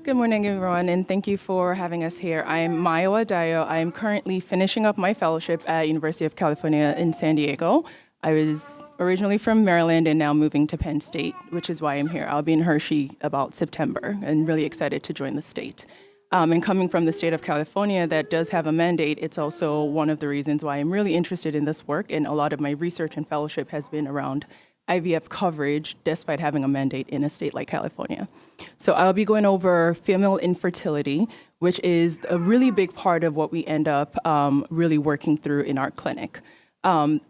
S11: Good morning, everyone, and thank you for having us here. I'm Mayowa Dayo. I'm currently finishing up my fellowship at University of California in San Diego. I was originally from Maryland and now moving to Penn State, which is why I'm here. I'll be in Hershey about September and really excited to join the state. And coming from the state of California that does have a mandate, it's also one of the reasons why I'm really interested in this work, and a lot of my research and fellowship has been around IVF coverage despite having a mandate in a state like California. So I'll be going over female infertility, which is a really big part of what we end up really working through in our clinic.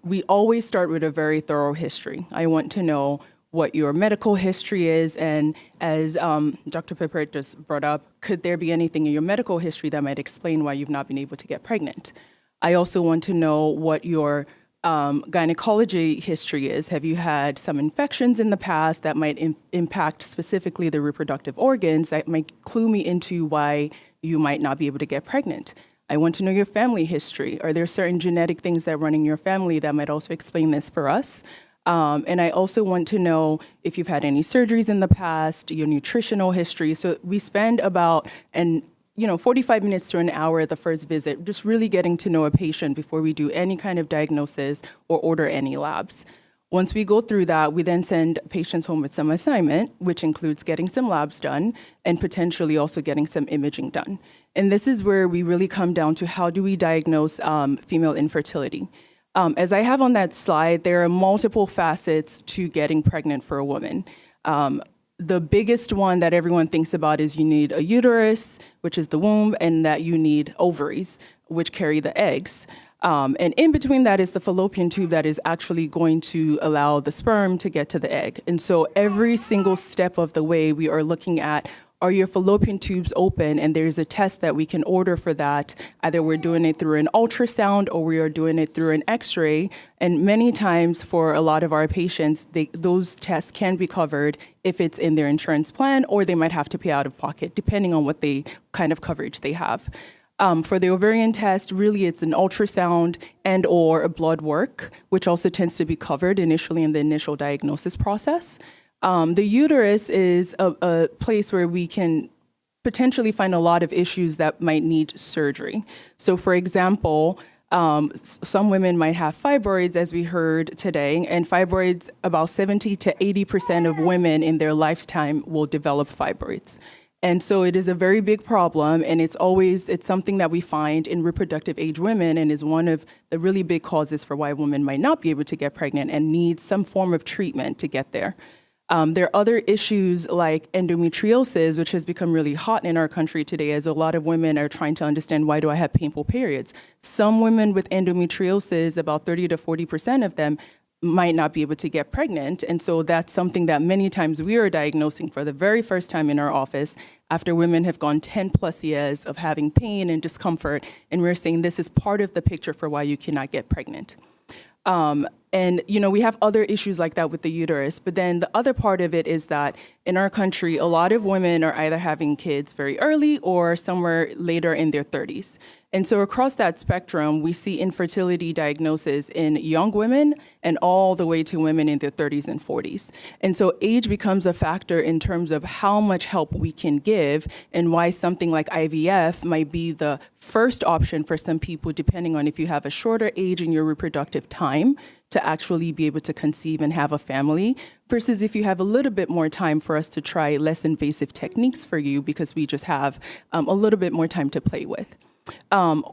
S11: We always start with a very thorough history. I want to know what your medical history is, and as Dr. Pippert just brought up, could there be anything in your medical history that might explain why you've not been able to get pregnant? I also want to know what your gynecology history is. Have you had some infections in the past that might impact specifically the reproductive organs that might clue me into why you might not be able to get pregnant? I want to know your family history. Are there certain genetic things that run in your family that might also explain this for us? And I also want to know if you've had any surgeries in the past, your nutritional history. So we spend about 45 minutes to an hour at the first visit, just really getting to know a patient before we do any kind of diagnosis or order any labs. Once we go through that, we then send patients home with some assignment, which includes getting some labs done and potentially also getting some imaging done. And this is where we really come down to how do we diagnose female infertility. As I have on that slide, there are multiple facets to getting pregnant for a woman. The biggest one that everyone thinks about is you need a uterus, which is the womb, and that you need ovaries, which carry the eggs. And in between that is the fallopian tube that is actually going to allow the sperm to get to the egg. And so every single step of the way we are looking at, are your fallopian tubes open? And there's a test that we can order for that. Either we're doing it through an ultrasound or we are doing it through an x-ray. And many times for a lot of our patients, those tests can be covered if it's in their insurance plan, or they might have to pay out of pocket, depending on what kind of coverage they have. For the ovarian test, really it's an ultrasound and or a blood work, which also tends to be covered initially in the initial diagnosis process. The uterus is a place where we can potentially find a lot of issues that might need surgery. So for example, some women might have fibroids, as we heard today, and fibroids, about 70 to 80% of women in their lifetime will develop fibroids. And so it is a very big problem, and it's something that we find in reproductive age women and is one of the really big causes for why women might not be able to get pregnant and need some form of treatment to get there. There are other issues like endometriosis, which has become really hot in our country today, as a lot of women are trying to understand, why do I have painful periods? Some women with endometriosis, about 30 to 40% of them, might not be able to get pregnant. And so that's something that many times we are diagnosing for the very first time in our office after women have gone 10 plus years of having pain and discomfort. And we're saying this is part of the picture for why you cannot get pregnant. And, we have other issues like that with the uterus. But then the other part of it is that in our country, a lot of women are either having kids very early or somewhere later in their 30s. And so across that spectrum, we see infertility diagnosis in young women and all the way to women in their 30s and 40s. And so age becomes a factor in terms of how much help we can give and why something like IVF might be the first option for some people, depending on if you have a shorter age in your reproductive time to actually be able to conceive and have a family versus if you have a little bit more time for us to try less invasive techniques for you because we just have a little bit more time to play with.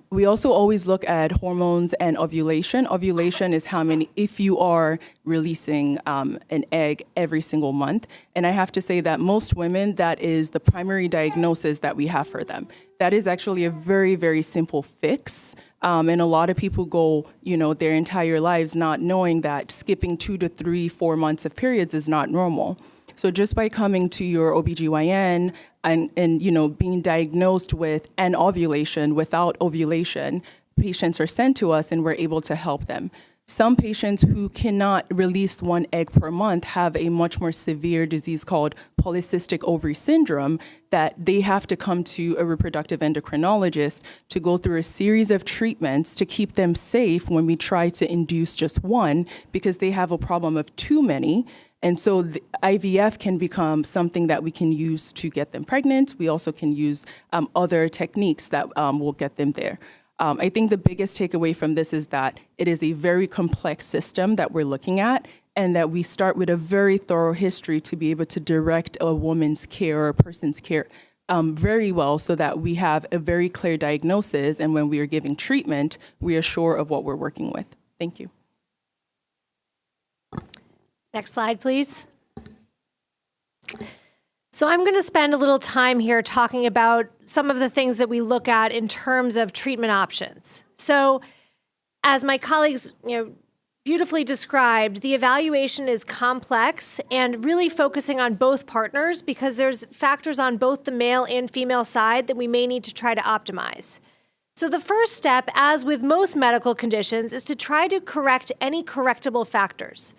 S11: We also always look at hormones and ovulation. Ovulation is how many, if you are releasing an egg every single month. And I have to say that most women, that is the primary diagnosis that we have for them. That is actually a very, very simple fix. And a lot of people go, their entire lives not knowing that skipping 2 to 3, 4 months of periods is not normal. So just by coming to your OBGYN and being diagnosed with an ovulation, without ovulation, patients are sent to us and we're able to help them. Some patients who cannot release 1 egg per month have a much more severe disease called polycystic ovary syndrome that they have to come to a reproductive endocrinologist to go through a series of treatments to keep them safe when we try to induce just 1 because they have a problem of too many. And so the IVF can become something that we can use to get them pregnant. We also can use other techniques that will get them there. I think the biggest takeaway from this is that it is a very complex system that we're looking at, and that we start with a very thorough history to be able to direct a woman's care or a person's care very well so that we have a very clear diagnosis, and when we are giving treatment, we are sure of what we're working with. Thank you.
S9: Next slide, please. So I'm going to spend a little time here talking about some of the things that we look at in terms of treatment options. So as my colleagues beautifully described, the evaluation is complex and really focusing on both partners because there's factors on both the male and female side that we may need to try to optimize. So the first step, as with most medical conditions, is to try to correct any correctable factors.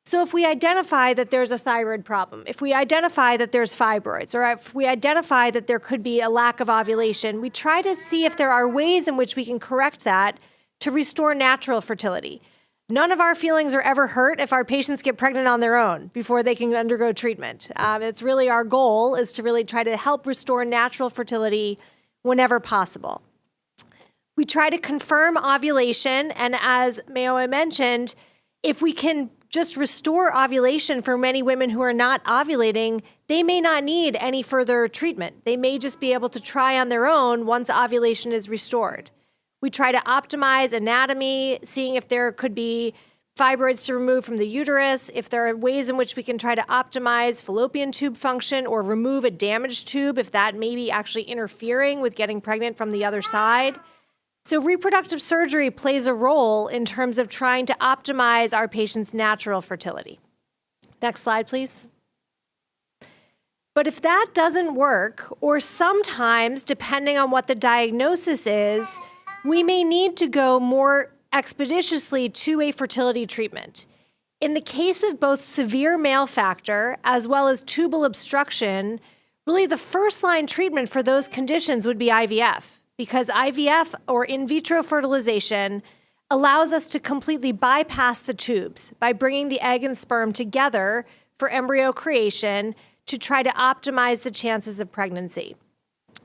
S9: So if we identify that there's a thyroid problem, if we identify that there's fibroids, or if we identify that there could be a lack of ovulation, we try to see if there are ways in which we can correct that to restore natural fertility. None of our feelings are ever hurt if our patients get pregnant on their own before they can undergo treatment. It's really our goal is to really try to help restore natural fertility whenever possible. We try to confirm ovulation, and as Mayowa mentioned, if we can just restore ovulation for many women who are not ovulating, they may not need any further treatment. They may just be able to try on their own once ovulation is restored. We try to optimize anatomy, seeing if there could be fibroids to remove from the uterus, if there are ways in which we can try to optimize fallopian tube function or remove a damaged tube if that may be actually interfering with getting pregnant from the other side. So reproductive surgery plays a role in terms of trying to optimize our patients' natural fertility. Next slide, please. But if that doesn't work, or sometimes, depending on what the diagnosis is, we may need to go more expeditiously to a fertility treatment. In the case of both severe male factor as well as tubal obstruction, really the first-line treatment for those conditions would be IVF. Because IVF, or in vitro fertilization, allows us to completely bypass the tubes by bringing the egg and sperm together for embryo creation to try to optimize the chances of pregnancy.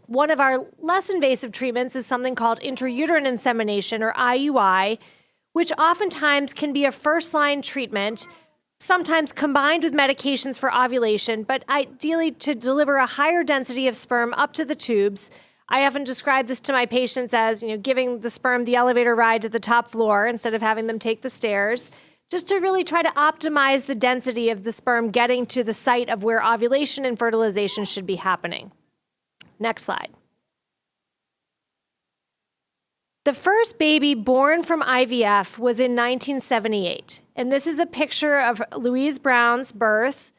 S9: One of our less invasive treatments is something called intrauterine insemination, or IUI, which oftentimes can be a first-line treatment, sometimes combined with medications for ovulation, but ideally to deliver a higher density of sperm up to the tubes. I often describe this to my patients as, giving the sperm the elevator ride to the top floor instead of having them take the stairs, just to really try to optimize the density of the sperm getting to the site of where ovulation and fertilization should be happening. Next slide. The first baby born from IVF was in 1978, and this is a picture of Louise Brown's birth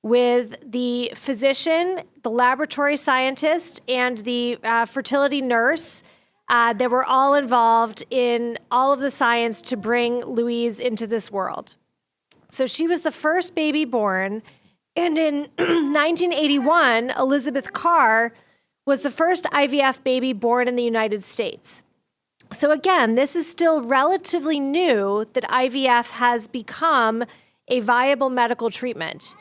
S9: with the physician, the laboratory scientist, and the fertility nurse that were all involved in all of the science to bring Louise into this world. So she was the first baby born, and in 1981, Elizabeth Carr was the first IVF baby born in the United States. So again, this is still relatively new that IVF has become a viable medical treatment.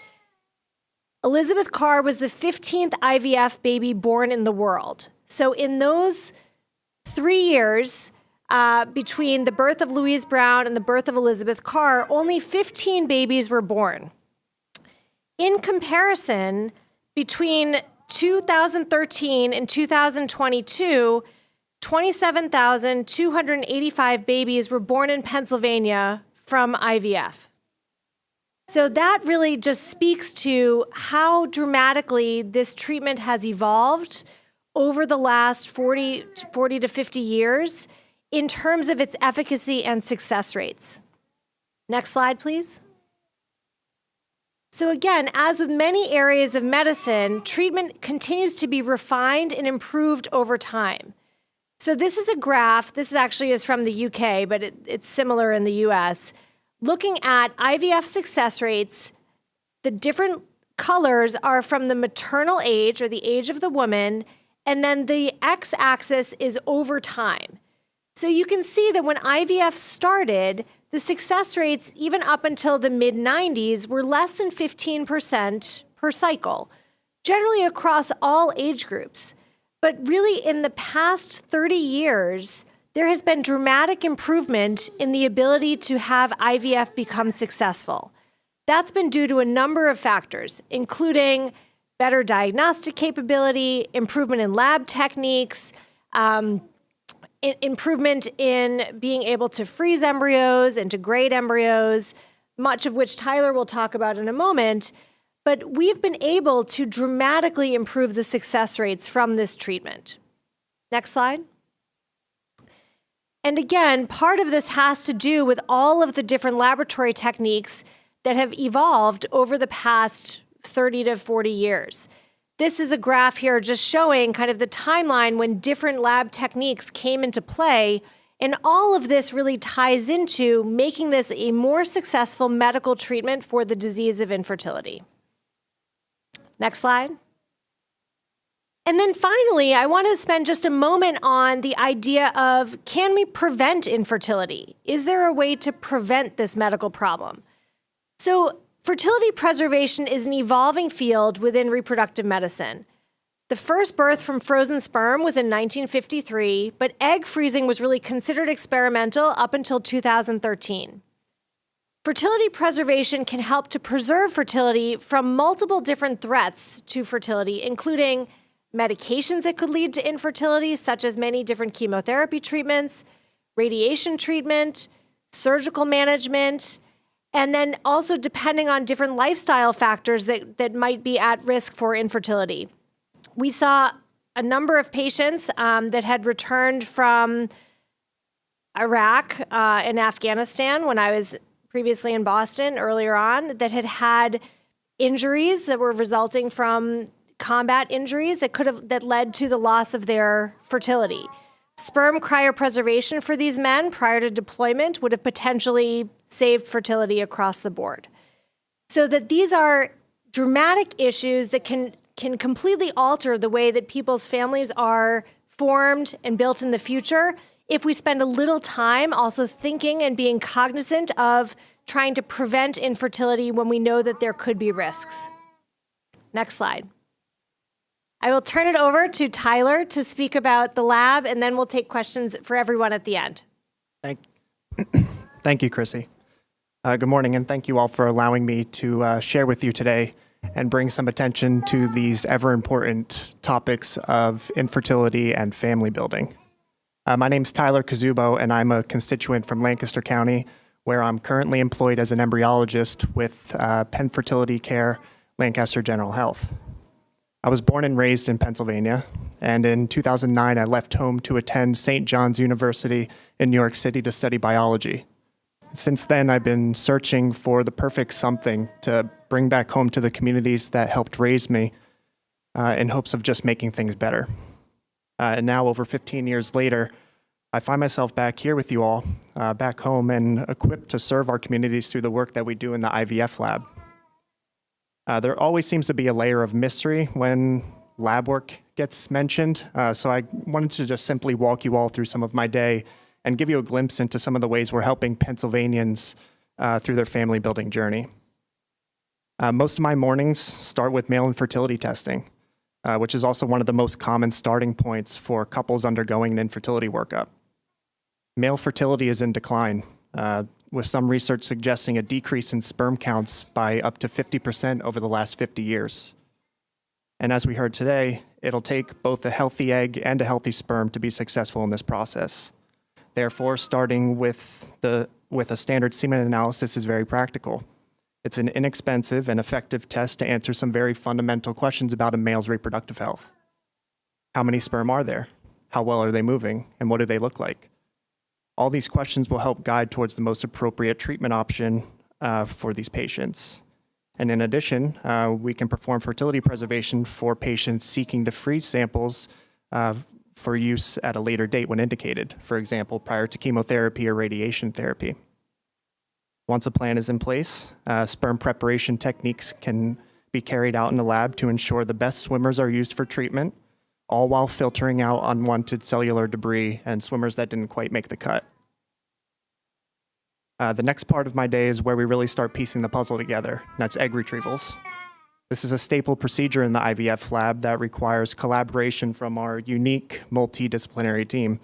S9: Elizabeth Carr was the 15th IVF baby born in the world. So in those 3 years between the birth of Louise Brown and the birth of Elizabeth Carr, only 15 babies were born. In comparison, between 2013 and 2022, 27,285 babies were born in Pennsylvania from IVF. So that really just speaks to how dramatically this treatment has evolved over the last 40 to 50 years in terms of its efficacy and success rates. Next slide, please. So again, as with many areas of medicine, treatment continues to be refined and improved over time. So this is a graph, this actually is from the UK, but it's similar in the US, looking at IVF success rates. The different colors are from the maternal age or the age of the woman, and then the x-axis is over time. So you can see that when IVF started, the success rates, even up until the mid-90s, were less than 15% per cycle, generally across all age groups. But really, in the past 30 years, there has been dramatic improvement in the ability to have IVF become successful. That's been due to a number of factors, including better diagnostic capability, improvement in lab techniques, improvement in being able to freeze embryos and to grade embryos, much of which Tyler will talk about in a moment. But we've been able to dramatically improve the success rates from this treatment. Next slide. And again, part of this has to do with all of the different laboratory techniques that have evolved over the past 30 to 40 years. This is a graph here just showing kind of the timeline when different lab techniques came into play, and all of this really ties into making this a more successful medical treatment for the disease of infertility. Next slide. And then finally, I want to spend just a moment on the idea of, can we prevent infertility? Is there a way to prevent this medical problem? So fertility preservation is an evolving field within reproductive medicine. The first birth from frozen sperm was in 1953, but egg freezing was really considered experimental up until 2013. Fertility preservation can help to preserve fertility from multiple different threats to fertility, including medications that could lead to infertility, such as many different chemotherapy treatments, radiation treatment, surgical management, and then also depending on different lifestyle factors that might be at risk for infertility. We saw a number of patients that had returned from Iraq and Afghanistan when I was previously in Boston earlier on, that had had injuries that were resulting from combat injuries that led to the loss of their fertility. Sperm cryopreservation for these men prior to deployment would have potentially saved fertility across the board. So that these are dramatic issues that can completely alter the way that people's families are formed and built in the future if we spend a little time also thinking and being cognizant of trying to prevent infertility when we know that there could be risks. Next slide. I will turn it over to Tyler to speak about the lab, and then we'll take questions for everyone at the end.
S12: Thank you, Chrissy. Good morning, and thank you all for allowing me to share with you today and bring some attention to these ever-important topics of infertility and family building. My name's Tyler Kazubo, and I'm a constituent from Lancaster County, where I'm currently employed as an embryologist with Penn Fertility Care, Lancaster General Health. I was born and raised in Pennsylvania, and in 2009, I left home to attend St. John's University in New York City to study biology. Since then, I've been searching for the perfect something to bring back home to the communities that helped raise me in hopes of just making things better. And now, over 15 years later, I find myself back here with you all, back home and equipped to serve our communities through the work that we do in the IVF lab. There always seems to be a layer of mystery when lab work gets mentioned, so I wanted to just simply walk you all through some of my day and give you a glimpse into some of the ways we're helping Pennsylvanians through their family building journey. Most of my mornings start with male infertility testing, which is also one of the most common starting points for couples undergoing an infertility workup. Male fertility is in decline. with some research suggesting a decrease in sperm counts by up to 50% over the last 50 years. And as we heard today, it'll take both a healthy egg and a healthy sperm to be successful in this process. Therefore, starting with a standard semen analysis is very practical. It's an inexpensive and effective test to answer some very fundamental questions about a male's reproductive health. How many sperm are there? How well are they moving? And what do they look like? All these questions will help guide towards the most appropriate treatment option for these patients. And in addition, we can perform fertility preservation for patients seeking to freeze samples for use at a later date when indicated, for example, prior to chemotherapy or radiation therapy. Once a plan is in place, sperm preparation techniques can be carried out in the lab to ensure the best swimmers are used for treatment, all while filtering out unwanted cellular debris and swimmers that didn't quite make the cut. The next part of my day is where we really start piecing the puzzle together. That's egg retrievals. This is a staple procedure in the IVF lab that requires collaboration from our unique multidisciplinary team.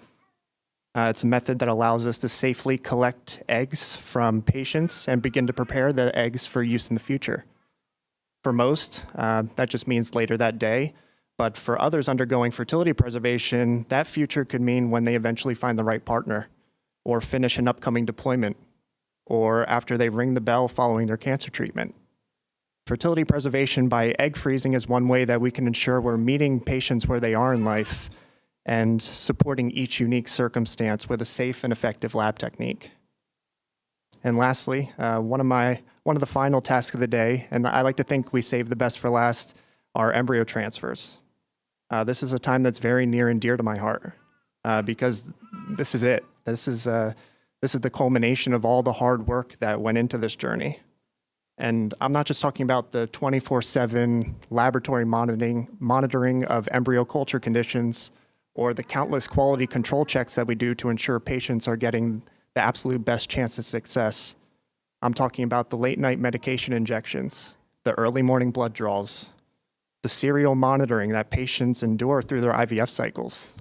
S12: It's a method that allows us to safely collect eggs from patients and begin to prepare the eggs for use in the future. For most, that just means later that day. But for others undergoing fertility preservation, that future could mean when they eventually find the right partner, or finish an upcoming deployment, or after they ring the bell following their cancer treatment. Fertility preservation by egg freezing is one way that we can ensure we're meeting patients where they are in life and supporting each unique circumstance with a safe and effective lab technique. And lastly, one of the final tasks of the day, and I like to think we save the best for last, are embryo transfers. This is a time that's very near and dear to my heart because this is it. This is the culmination of all the hard work that went into this journey. And I'm not just talking about the 24/7 laboratory monitoring of embryo culture conditions or the countless quality control checks that we do to ensure patients are getting the absolute best chance of success. I'm talking about the late night medication injections, the early morning blood draws, the serial monitoring that patients endure through their IVF cycles,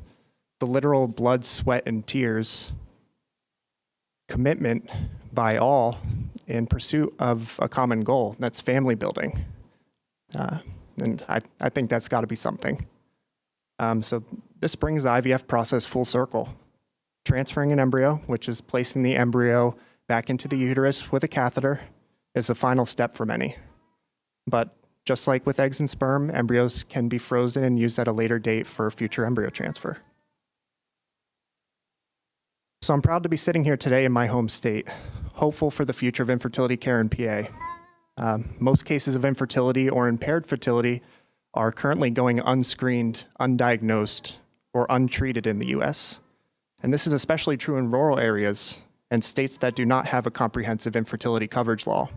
S12: the literal blood, sweat, and tears, commitment by all in pursuit of a common goal, that's family building. And I think that's got to be something. So this brings the IVF process full circle. Transferring an embryo, which is placing the embryo back into the uterus with a catheter, is the final step for many. But just like with eggs and sperm, embryos can be frozen and used at a later date for future embryo transfer. So I'm proud to be sitting here today in my home state, hopeful for the future of infertility care in PA. Most cases of infertility or impaired fertility are currently going unscreened, undiagnosed, or untreated in the US. And this is especially true in rural areas and states that do not have a comprehensive infertility coverage law.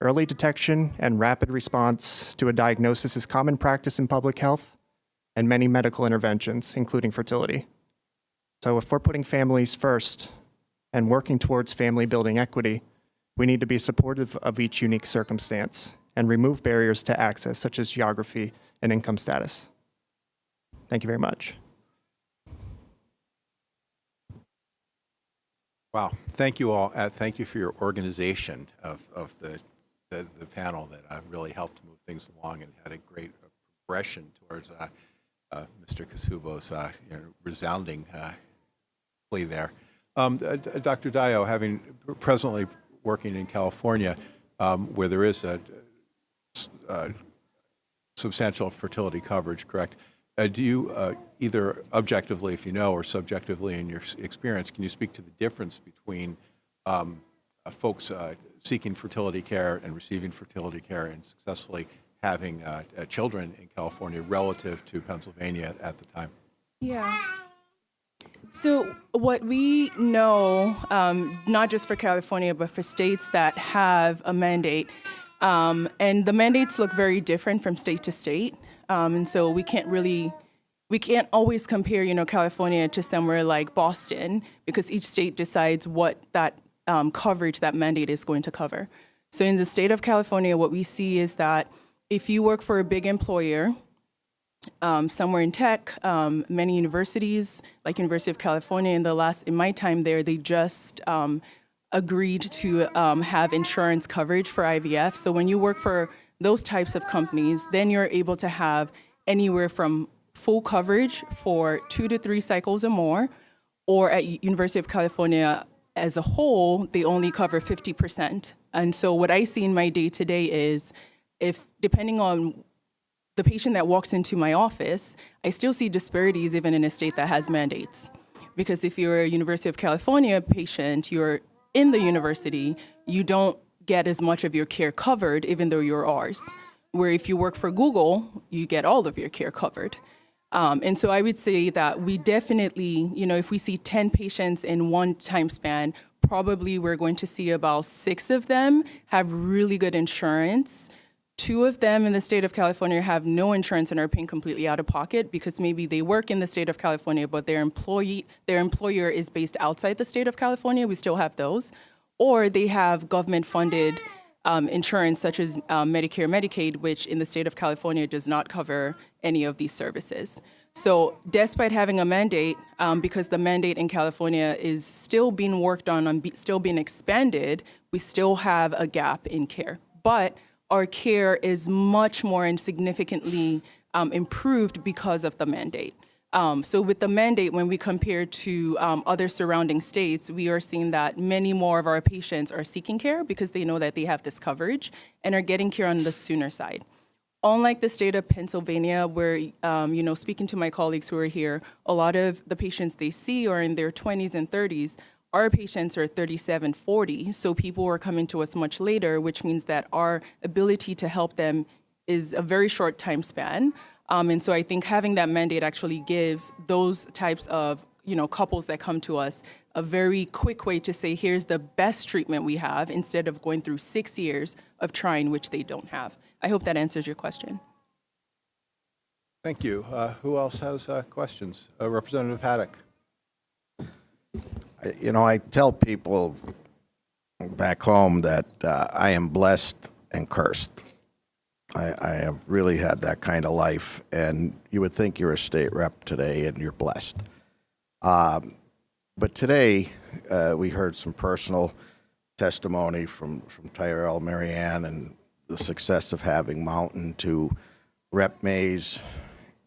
S12: Early detection and rapid response to a diagnosis is common practice in public health and many medical interventions, including fertility. So if we're putting families first and working towards family building equity, we need to be supportive of each unique circumstance and remove barriers to access such as geography and income status. Thank you very much.
S1: Wow, thank you all. Thank you for your organization of the panel that really helped move things along and had a great progression towards Mr. Kasubo's resounding plea there. Dr. Dio, having presently working in California, where there is a substantial fertility coverage, correct? Do you, either objectively, if you know, or subjectively in your experience, can you speak to the difference between folks seeking fertility care and receiving fertility care and successfully having children in California relative to Pennsylvania at the time?
S11: Yeah. So what we know, not just for California, but for states that have a mandate, and the mandates look very different from state to state. And so we can't always compare, California to somewhere like Boston, because each state decides what that coverage, that mandate is going to cover. So in the state of California, what we see is that if you work for a big employer, somewhere in tech, many universities, like University of California, in my time there, they just agreed to have insurance coverage for IVF. So when you work for those types of companies, then you're able to have anywhere from full coverage for 2 to 3 cycles or more, or at University of California as a whole, they only cover 50%. And so what I see in my day-to-day is, if depending on the patient that walks into my office, I still see disparities even in a state that has mandates. Because if you're a University of California patient, you're in the university, you don't get as much of your care covered, even though you're ours. Where if you work for Google, you get all of your care covered. And so I would say that we definitely, if we see 10 patients in one time span, probably we're going to see about 6 of them have really good insurance. 2 of them in the state of California have no insurance and are paying completely out of pocket because maybe they work in the state of California, but their employer is based outside the state of California. We still have those. Or they have government-funded insurance such as Medicare, Medicaid, which in the state of California does not cover any of these services. So despite having a mandate, because the mandate in California is still being worked on and still being expanded, we still have a gap in care. But our care is much more and significantly improved because of the mandate. So with the mandate, when we compare to other surrounding states, we are seeing that many more of our patients are seeking care because they know that they have this coverage and are getting care on the sooner side. Unlike the state of Pennsylvania, where, speaking to my colleagues who are here, a lot of the patients they see are in their 20s and 30s. Our patients are 37, 40, so people are coming to us much later, which means that our ability to help them is a very short time span. And so I think having that mandate actually gives those types of, couples that come to us a very quick way to say, here's the best treatment we have, instead of going through 6 years of trying, which they don't have. I hope that answers your question.
S1: Thank you. Who else has questions? Representative Haddock.
S13: I tell people back home that I am blessed and cursed. I have really had that kind of life, and you would think you're a state rep today and you're blessed. But today, we heard some personal testimony from Tyrell, Marianne, and the success of having Mountain, to Rep Mays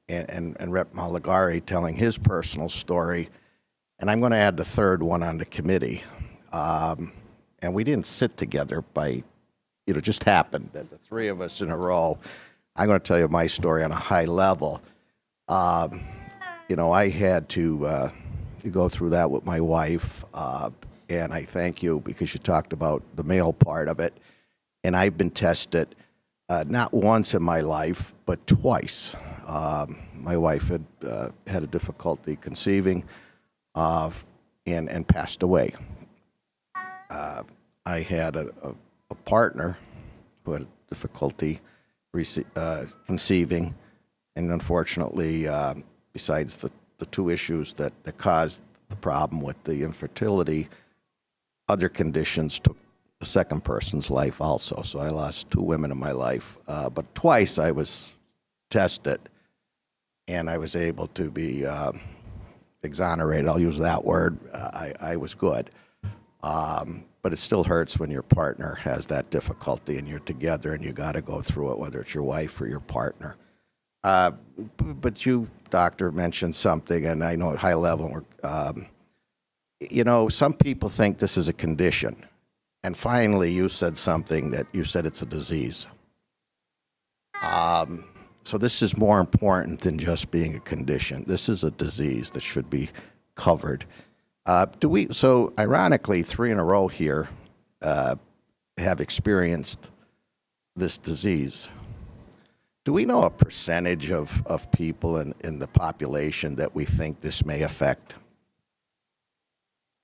S13: and Rep Malagari telling his personal story. And I'm going to add the third one on the committee. And we didn't sit together by, it just happened that the 3 of us in a row. I'm going to tell you my story on a high level. I had to go through that with my wife. And I thank you because you talked about the male part of it. And I've been tested not once in my life, but twice. My wife had had a difficulty conceiving. And passed away. I had a partner who had difficulty conceiving, and unfortunately, besides the 2 issues that caused the problem with the infertility, other conditions took the second person's life also. So I lost 2 women in my life, but twice I was tested, and I was able to be exonerated. I'll use that word. I was good. But it still hurts when your partner has that difficulty and you're together and you got to go through it, whether it's your wife or your partner. But you, doctor, mentioned something, and I know at high level, some people think this is a condition. And finally, you said something that you said it's a disease. So this is more important than just being a condition. This is a disease that should be covered. So ironically, 3 in a row here have experienced this disease. Do we know a percentage of people in the population that we think this may affect?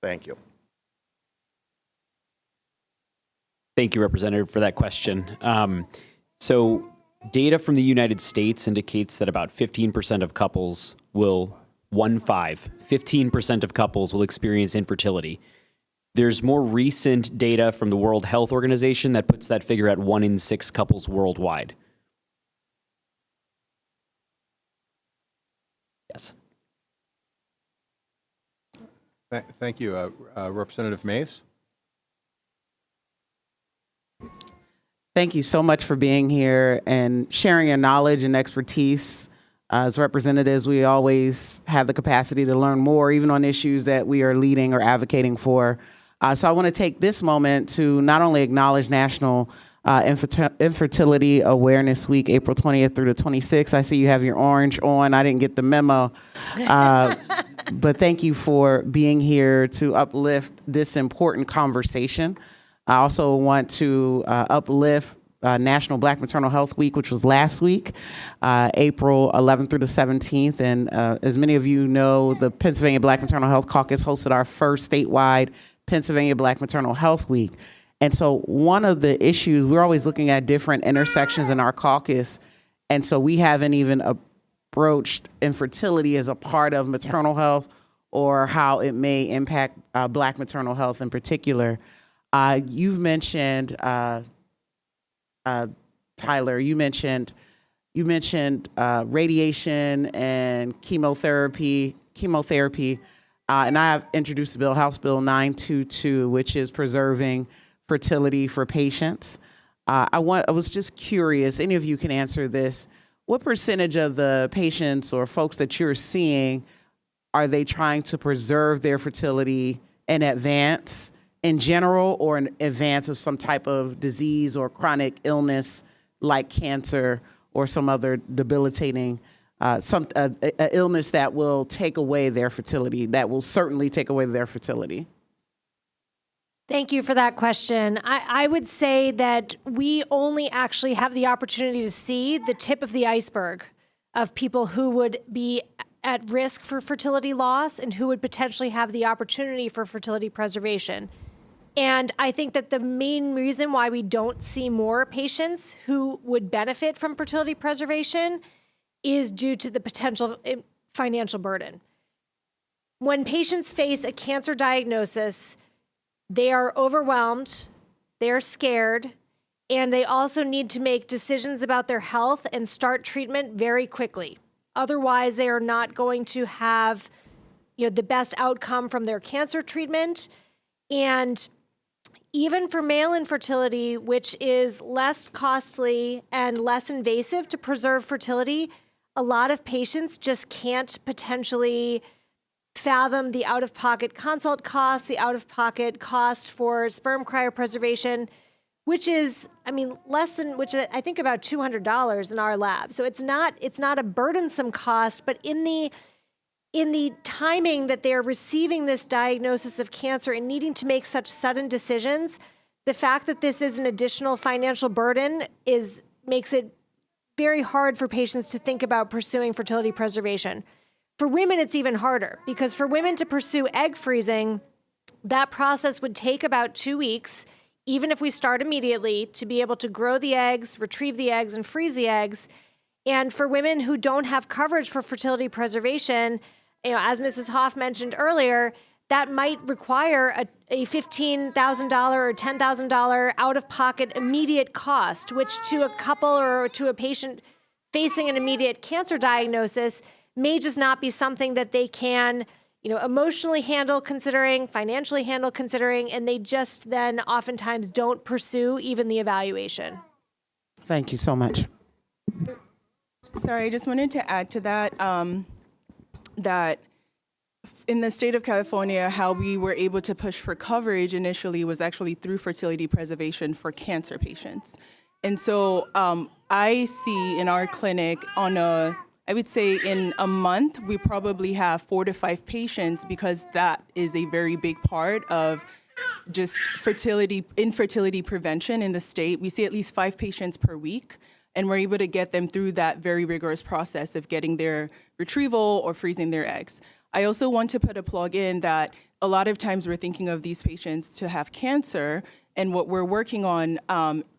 S13: Thank you.
S10: Thank you, Representative, for that question. So data from the United States indicates that about 15% of couples will 15% of couples will experience infertility. There's more recent data from the World Health Organization that puts that figure at 1 in 6 couples worldwide. Yes.
S1: Thank you. Representative Mays?
S5: Thank you so much for being here and sharing your knowledge and expertise. As representatives, we always have the capacity to learn more, even on issues that we are leading or advocating for. So I want to take this moment to not only acknowledge National Infertility Awareness Week, April 20th through the 26th. I see you have your orange on. I didn't get the memo. But thank you for being here to uplift this important conversation. I also want to uplift National Black Maternal Health Week, which was last week, April 11th through the 17th. And as many of you know, the Pennsylvania Black Maternal Health Caucus hosted our first statewide Pennsylvania Black Maternal Health Week. And so one of the issues, we're always looking at different intersections in our caucus. And so we haven't even approached infertility as a part of maternal health or how it may impact Black maternal health in particular. You've mentioned, Tyler, you mentioned radiation and chemotherapy, and I have introduced a bill, House Bill 922, which is preserving fertility for patients. I was just curious, any of you can answer this. What percentage of the patients or folks that you're seeing, are they trying to preserve their fertility in advance in general, or in advance of some type of disease or chronic illness like cancer or some other debilitating illness that will take away their fertility, that will certainly take away their fertility?
S9: Thank you for that question. I would say that we only actually have the opportunity to see the tip of the iceberg of people who would be at risk for fertility loss and who would potentially have the opportunity for fertility preservation. And I think that the main reason why we don't see more patients who would benefit from fertility preservation is due to the potential financial burden. When patients face a cancer diagnosis, they are overwhelmed, they're scared, and they also need to make decisions about their health and start treatment very quickly. Otherwise, they are not going to have, the best outcome from their cancer treatment. And even for male infertility, which is less costly and less invasive to preserve fertility, a lot of patients just can't potentially fathom the out-of-pocket consult cost, the out-of-pocket cost for sperm cryopreservation, which is, less than, which I think about $200 in our lab. So it's not a burdensome cost, but in the timing that they're receiving this diagnosis of cancer and needing to make such sudden decisions, the fact that this is an additional financial burden makes it very hard for patients to think about pursuing fertility preservation. For women, it's even harder, because for women to pursue egg freezing, that process would take about 2 weeks, even if we start immediately, to be able to grow the eggs, retrieve the eggs, and freeze the eggs. And for women who don't have coverage for fertility preservation, as Mrs. Hoff mentioned earlier, that might require a $15,000 or $10,000 out-of-pocket immediate cost, which to a couple or to a patient facing an immediate cancer diagnosis may just not be something that they can, emotionally handle considering, financially handle considering, and they just then oftentimes don't pursue even the evaluation.
S5: Thank you so much.
S11: Sorry, I just wanted to add to that, that in the state of California, how we were able to push for coverage initially was actually through fertility preservation for cancer patients. And so I see in our clinic I would say in a month, we probably have 4 to 5 patients, because that is a very big part of just infertility prevention in the state. We see at least 5 patients per week, and we're able to get them through that very rigorous process of getting their retrieval or freezing their eggs. I also want to put a plug in that a lot of times we're thinking of these patients to have cancer, and what we're working on,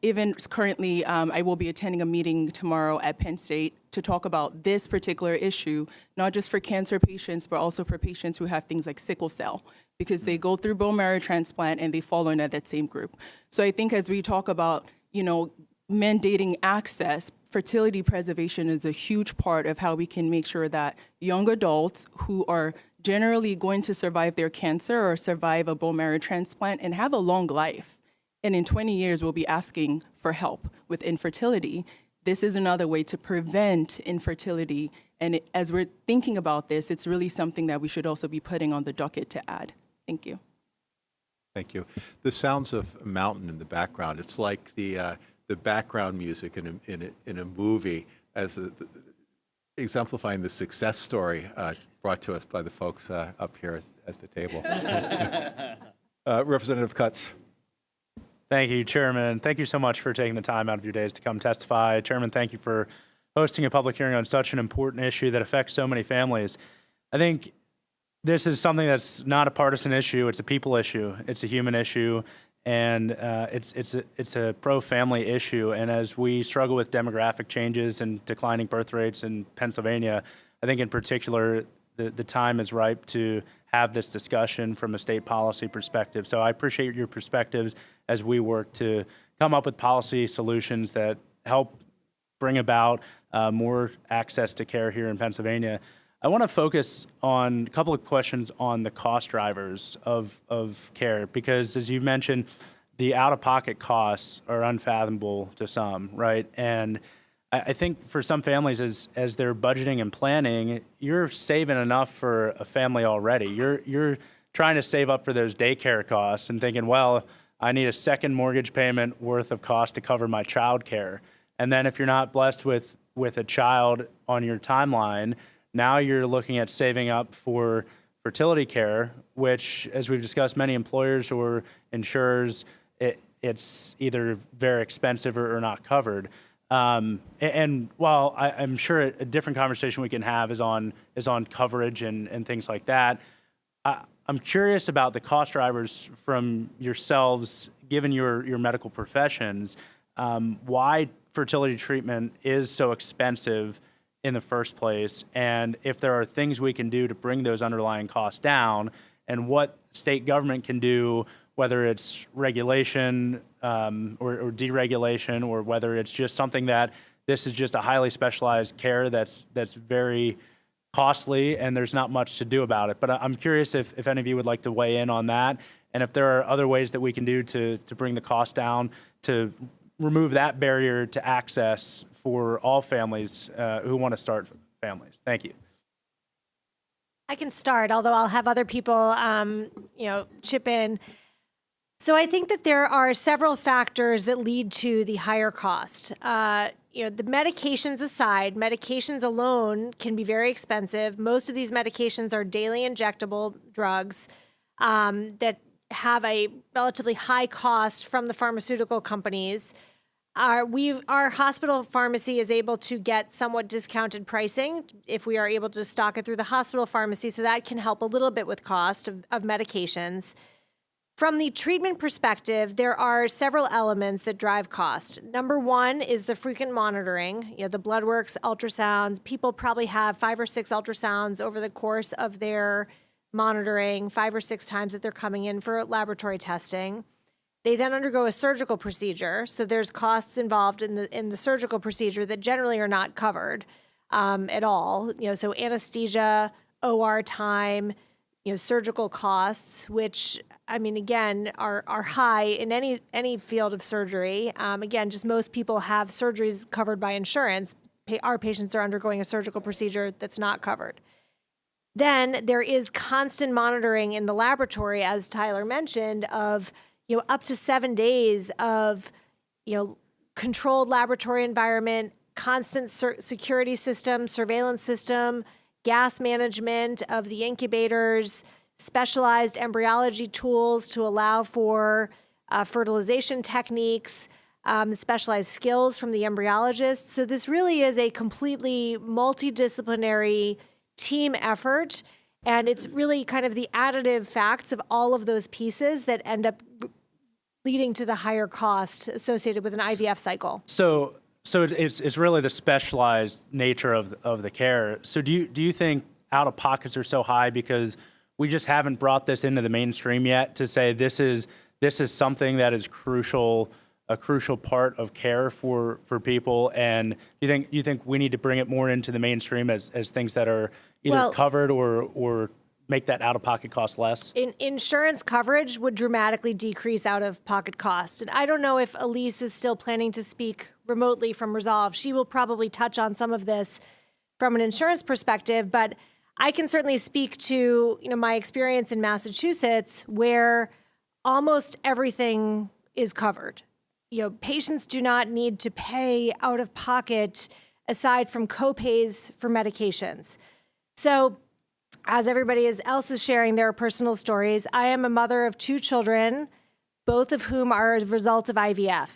S11: even currently, I will be attending a meeting tomorrow at Penn State to talk about this particular issue, not just for cancer patients, but also for patients who have things like sickle cell, because they go through bone marrow transplant and they fall into that same group. So I think as we talk about, mandating access, fertility preservation is a huge part of how we can make sure that young adults who are generally going to survive their cancer or survive a bone marrow transplant and have a long life, And in 20 years, we'll be asking for help with infertility. This is another way to prevent infertility. And as we're thinking about this, it's really something that we should also be putting on the docket to add. Thank you.
S1: Thank you. The sounds of a mountain in the background, it's like the background music in a movie, as exemplifying the success story brought to us by the folks up here at the table. Representative Cutts.
S14: Thank you, Chairman. Thank you so much for taking the time out of your days to come testify. Chairman, thank you for hosting a public hearing on such an important issue that affects so many families. I think this is something that's not a partisan issue. It's a people issue. It's a human issue, and it's a pro-family issue. And as we struggle with demographic changes and declining birth rates in Pennsylvania, I think in particular the time is ripe to have this discussion from a state policy perspective. So I appreciate your perspectives as we work to come up with policy solutions that help bring about more access to care here in Pennsylvania. I want to focus on a couple of questions on the cost drivers of care, because as you've mentioned, the out-of-pocket costs are unfathomable to some, right? And I think for some families, as they're budgeting and planning, you're saving enough for a family already. You're trying to save up for those daycare costs and thinking, well, I need a second mortgage payment worth of cost to cover my child care. And then if you're not blessed with a child on your timeline, now you're looking at saving up for fertility care, which, as we've discussed, many employers or insurers, it's either very expensive or not covered. And while I'm sure a different conversation we can have is on coverage and things like that, I'm curious about the cost drivers from yourselves, given your medical professions, why fertility treatment is so expensive in the first place, and if there are things we can do to bring those underlying costs down, and what state government can do, whether it's regulation or deregulation, or whether it's just something that this is just a highly specialized care that's very costly and there's not much to do about it. But I'm curious if any of you would like to weigh in on that, and if there are other ways that we can do to bring the cost down, to remove that barrier to access for all families who want to start families. Thank you.
S9: I can start, although I'll have other people, chip in. So I think that there are several factors that lead to the higher cost. The medications aside, medications alone can be very expensive. Most of these medications are daily injectable drugs that have a relatively high cost from the pharmaceutical companies. Our hospital pharmacy is able to get somewhat discounted pricing if we are able to stock it through the hospital pharmacy, so that can help a little bit with cost of medications. From the treatment perspective, there are several elements that drive cost. Number one is the frequent monitoring, the blood works, ultrasounds. People probably have 5 or 6 ultrasounds over the course of their monitoring, 5 or 6 times that they're coming in for laboratory testing. They then undergo a surgical procedure, so there's costs involved in the surgical procedure that generally are not covered at all. So anesthesia, OR time, surgical costs, which again are high in any field of surgery. Again, just most people have surgeries covered by insurance. Our patients are undergoing a surgical procedure that's not covered. Then there is constant monitoring in the laboratory, as Tyler mentioned, of up to 7 days of, controlled laboratory environment, constant security system, surveillance system, gas management of the incubators, specialized embryology tools to allow for fertilization techniques, specialized skills from the embryologists. So this really is a completely multidisciplinary team effort, and it's really kind of the additive facts of all of those pieces that end up leading to the higher cost associated with an IVF cycle.
S14: So it's really the specialized nature of the care. So do you think out-of-pockets are so high because we just haven't brought this into the mainstream yet to say this is something that is a crucial part of care for people? And you think we need to bring it more into the mainstream as things that are either covered or make that out-of-pocket cost less?
S9: Insurance coverage would dramatically decrease out-of-pocket cost. And I don't know if Elise is still planning to speak remotely from Resolve. She will probably touch on some of this from an insurance perspective, but I can certainly speak to my experience in Massachusetts, where almost everything is covered. Patients do not need to pay out-of-pocket aside from copays for medications. So, as everybody else is sharing their personal stories, I am a mother of 2 children, both of whom are a result of IVF.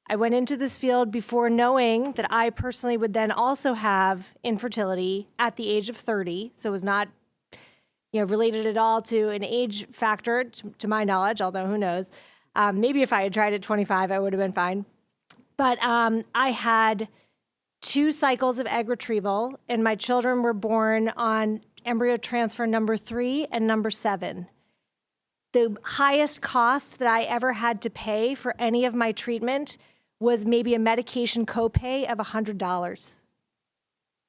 S9: I went into this field before knowing that I personally would then also have infertility at the age of 30. So it was not, related at all to an age factor, to my knowledge, although who knows. Maybe if I had tried at 25, I would have been fine. But I had 2 cycles of egg retrieval, and my children were born on embryo transfer number 3 and number 7. The highest cost that I ever had to pay for any of my treatment was maybe a medication copay of $100.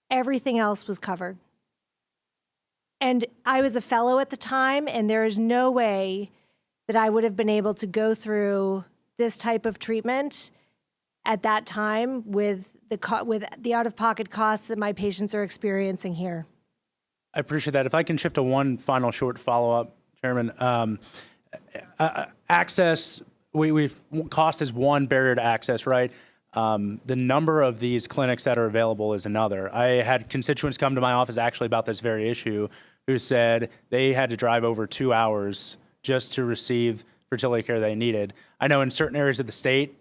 S9: Everything else was covered. And I was a fellow at the time, and there is no way that I would have been able to go through this type of treatment at that time with the out-of-pocket costs that my patients are experiencing here.
S14: I appreciate that. If I can shift to one final short follow-up, Chairman. Access, cost is one barrier to access, right? The number of these clinics that are available is another. I had constituents come to my office actually about this very issue who said they had to drive over 2 hours just to receive fertility care they needed. I know in certain areas of the state,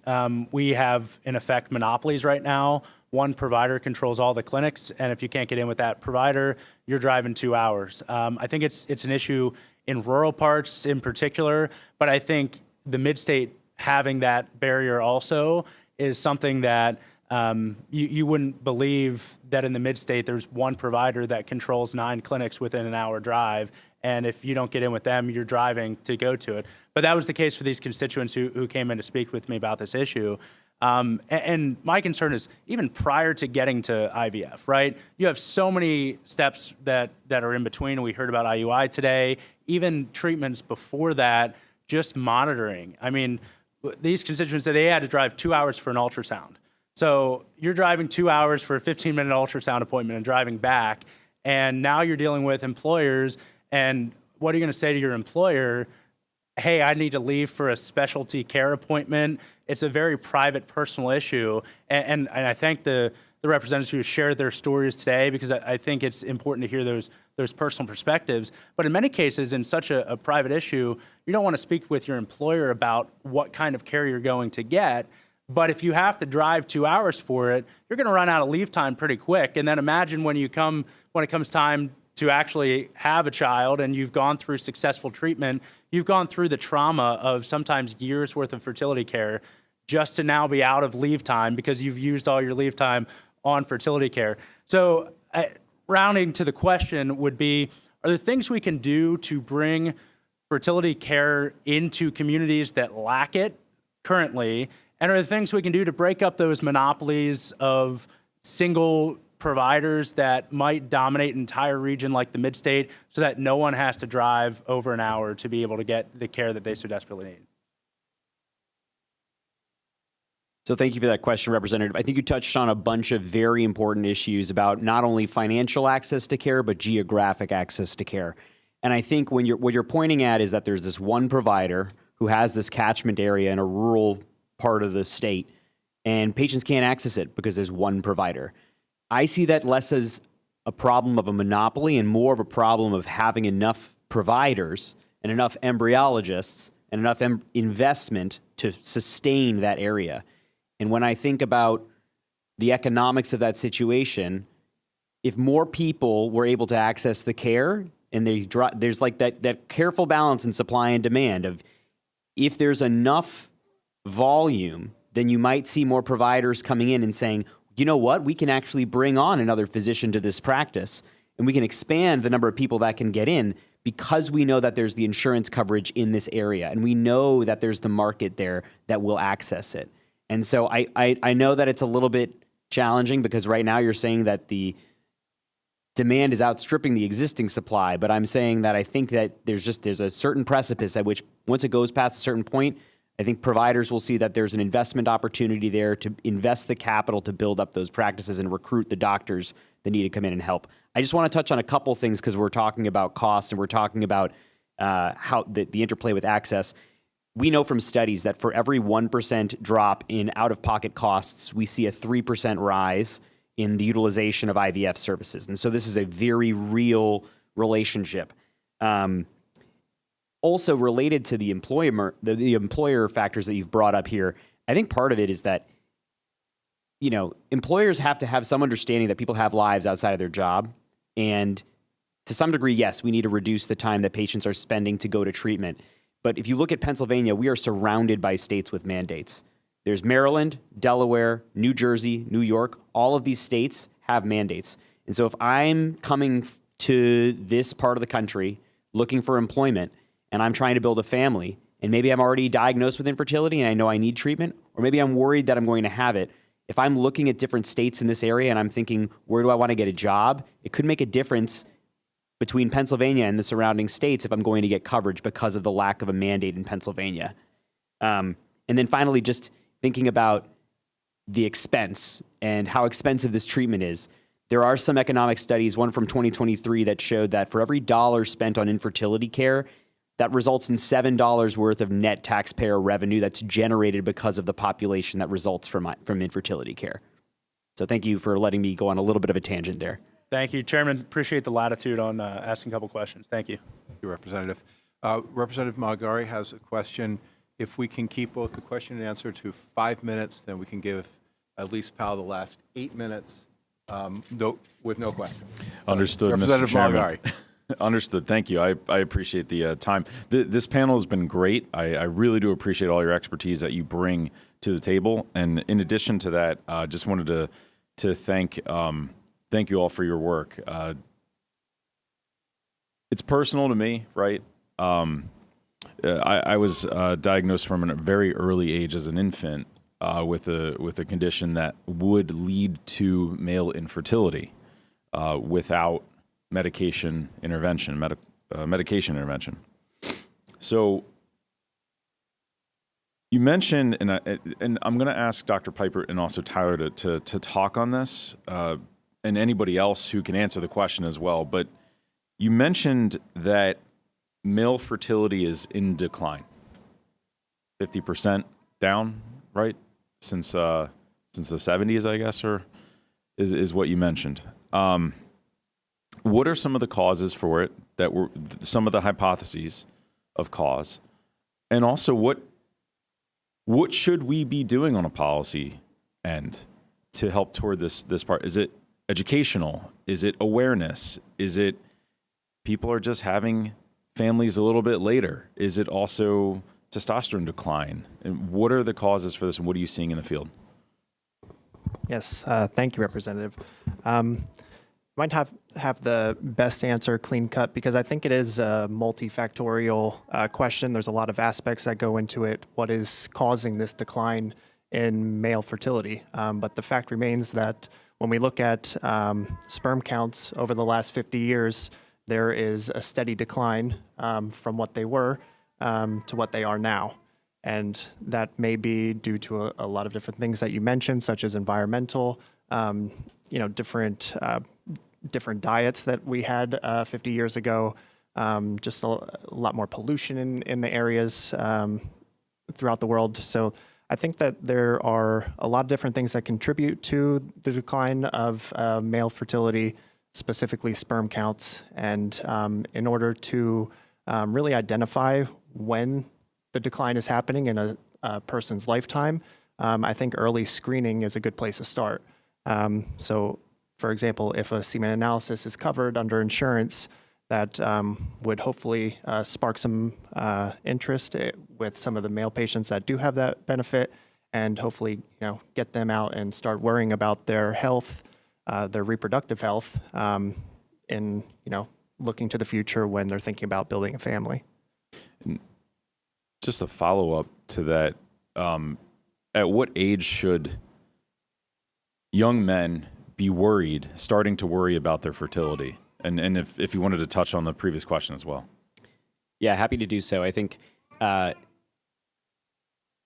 S14: we have, in effect, monopolies right now. One provider controls all the clinics, and if you can't get in with that provider, you're driving 2 hours. I think it's an issue in rural parts in particular, but I think the mid-state having that barrier also is something that you wouldn't believe that in the mid-state there's one provider that controls 9 clinics within an hour drive, and if you don't get in with them, you're driving to go to it. But that was the case for these constituents who came in to speak with me about this issue. And my concern is even prior to getting to IVF, right? You have so many steps that are in between. We heard about IUI today, even treatments before that, just monitoring. I mean, these constituents said they had to drive 2 hours for an ultrasound. So you're driving 2 hours for a 15-minute ultrasound appointment and driving back. And now you're dealing with employers. And what are you going to say to your employer? Hey, I need to leave for a specialty care appointment. It's a very private, personal issue. And I thank the representatives who shared their stories today, because I think it's important to hear those personal perspectives. But in many cases, in such a private issue, you don't want to speak with your employer about what kind of care you're going to get. But if you have to drive 2 hours for it, you're going to run out of leave time pretty quick. And then imagine when it comes time to actually have a child and you've gone through successful treatment, you've gone through the trauma of sometimes years worth of fertility care just to now be out of leave time because you've used all your leave time on fertility care. So rounding to the question would be, are there things we can do to bring fertility care into communities that lack it currently? And are there things we can do to break up those monopolies of single providers that might dominate an entire region like the mid-state so that no one has to drive over an hour to be able to get the care that they so desperately need?
S10: So thank you for that question, Representative. I think you touched on a bunch of very important issues about not only financial access to care, but geographic access to care. And I think what you're pointing at is that there's this one provider who has this catchment area in a rural part of the state, and patients can't access it because there's one provider. I see that less as a problem of a monopoly and more of a problem of having enough providers and enough embryologists and enough investment to sustain that area. And when I think about the economics of that situation, if more people were able to access the care, and there's like that careful balance in supply and demand of if there's enough volume, then you might see more providers coming in and saying, you know what, we can actually bring on another physician to this practice, and we can expand the number of people that can get in because we know that there's the insurance coverage in this area, and we know that there's the market there that will access it. And so I know that it's a little bit challenging because right now you're saying that the demand is outstripping the existing supply, but I'm saying that I think that there's a certain precipice at which once it goes past a certain point, I think providers will see that there's an investment opportunity there to invest the capital to build up those practices and recruit the doctors that need to come in and help. I just want to touch on a couple things because we're talking about cost and we're talking about how the interplay with access. We know from studies that for every 1% drop in out-of-pocket costs, we see a 3% rise in the utilization of IVF services. And so this is a very real relationship. Also related to the employer factors that you've brought up here, I think part of it is that, employers have to have some understanding that people have lives outside of their job. And to some degree, yes, we need to reduce the time that patients are spending to go to treatment. But if you look at Pennsylvania, we are surrounded by states with mandates. There's Maryland, Delaware, New Jersey, New York. All of these states have mandates. And so if I'm coming to this part of the country looking for employment and I'm trying to build a family, and maybe I'm already diagnosed with infertility and I know I need treatment, or maybe I'm worried that I'm going to have it, if I'm looking at different states in this area and I'm thinking, where do I want to get a job? It could make a difference between Pennsylvania and the surrounding states if I'm going to get coverage because of the lack of a mandate in Pennsylvania. And then finally, just thinking about the expense and how expensive this treatment is. There are some economic studies, one from 2023, that showed that for every dollar spent on infertility care, that results in $7 worth of net taxpayer revenue that's generated because of the population that results from infertility care. So thank you for letting me go on a little bit of a tangent there.
S14: Thank you, Chairman. Appreciate the latitude on asking a couple questions. Thank you.
S1: Thank you, Representative. Representative Malgari has a question. If we can keep both the question and answer to 5 minutes, then we can give at least Powell the last 8 minutes with no question.
S7: Understood,
S1: Representative
S7: Mr. Chairman.
S1: Malgari.
S7: Understood. Thank you. I appreciate the time. This panel has been great. I really do appreciate all your expertise that you bring to the table. And in addition to that, just wanted to thank you all for your work. It's personal to me, right? I was diagnosed from a very early age as an infant with a condition that would lead to male infertility without medication intervention. So you mentioned, and I'm going to ask Dr. Piper and also Tyler to talk on this, and anybody else who can answer the question as well. But you mentioned that male fertility is in decline, 50% down, right? Since the 70s, I guess, or is what you mentioned. What are some of the causes for it that were some of the hypotheses of cause? And also what should we be doing on a policy end to help toward this part? Is it educational? Is it awareness? Is it people are just having families a little bit later? Is it also testosterone decline? And what are the causes for this, and what are you seeing in the field?
S12: Yes, thank you, Representative. Might have the best answer clean cut because I think it is a multifactorial question. There's a lot of aspects that go into it. What is causing this decline in male fertility? But the fact remains that when we look at sperm counts over the last 50 years, there is a steady decline from what they were to what they are now. And that may be due to a lot of different things that you mentioned, such as environmental, different diets that we had 50 years ago, just a lot more pollution in the areas throughout the world. So I think that there are a lot of different things that contribute to the decline of male fertility, specifically sperm counts. And in order to really identify when the decline is happening in a person's lifetime, I think early screening is a good place to start. So, for example, if a semen analysis is covered under insurance, that would hopefully spark some interest with some of the male patients that do have that benefit, and hopefully, get them out and start worrying about their health, their reproductive health, in looking to the future when they're thinking about building a family.
S7: Just a follow-up to that, at what age should young men be worried, starting to worry about their fertility? And if you wanted to touch on the previous question as well.
S10: Yeah, happy to do so. I think the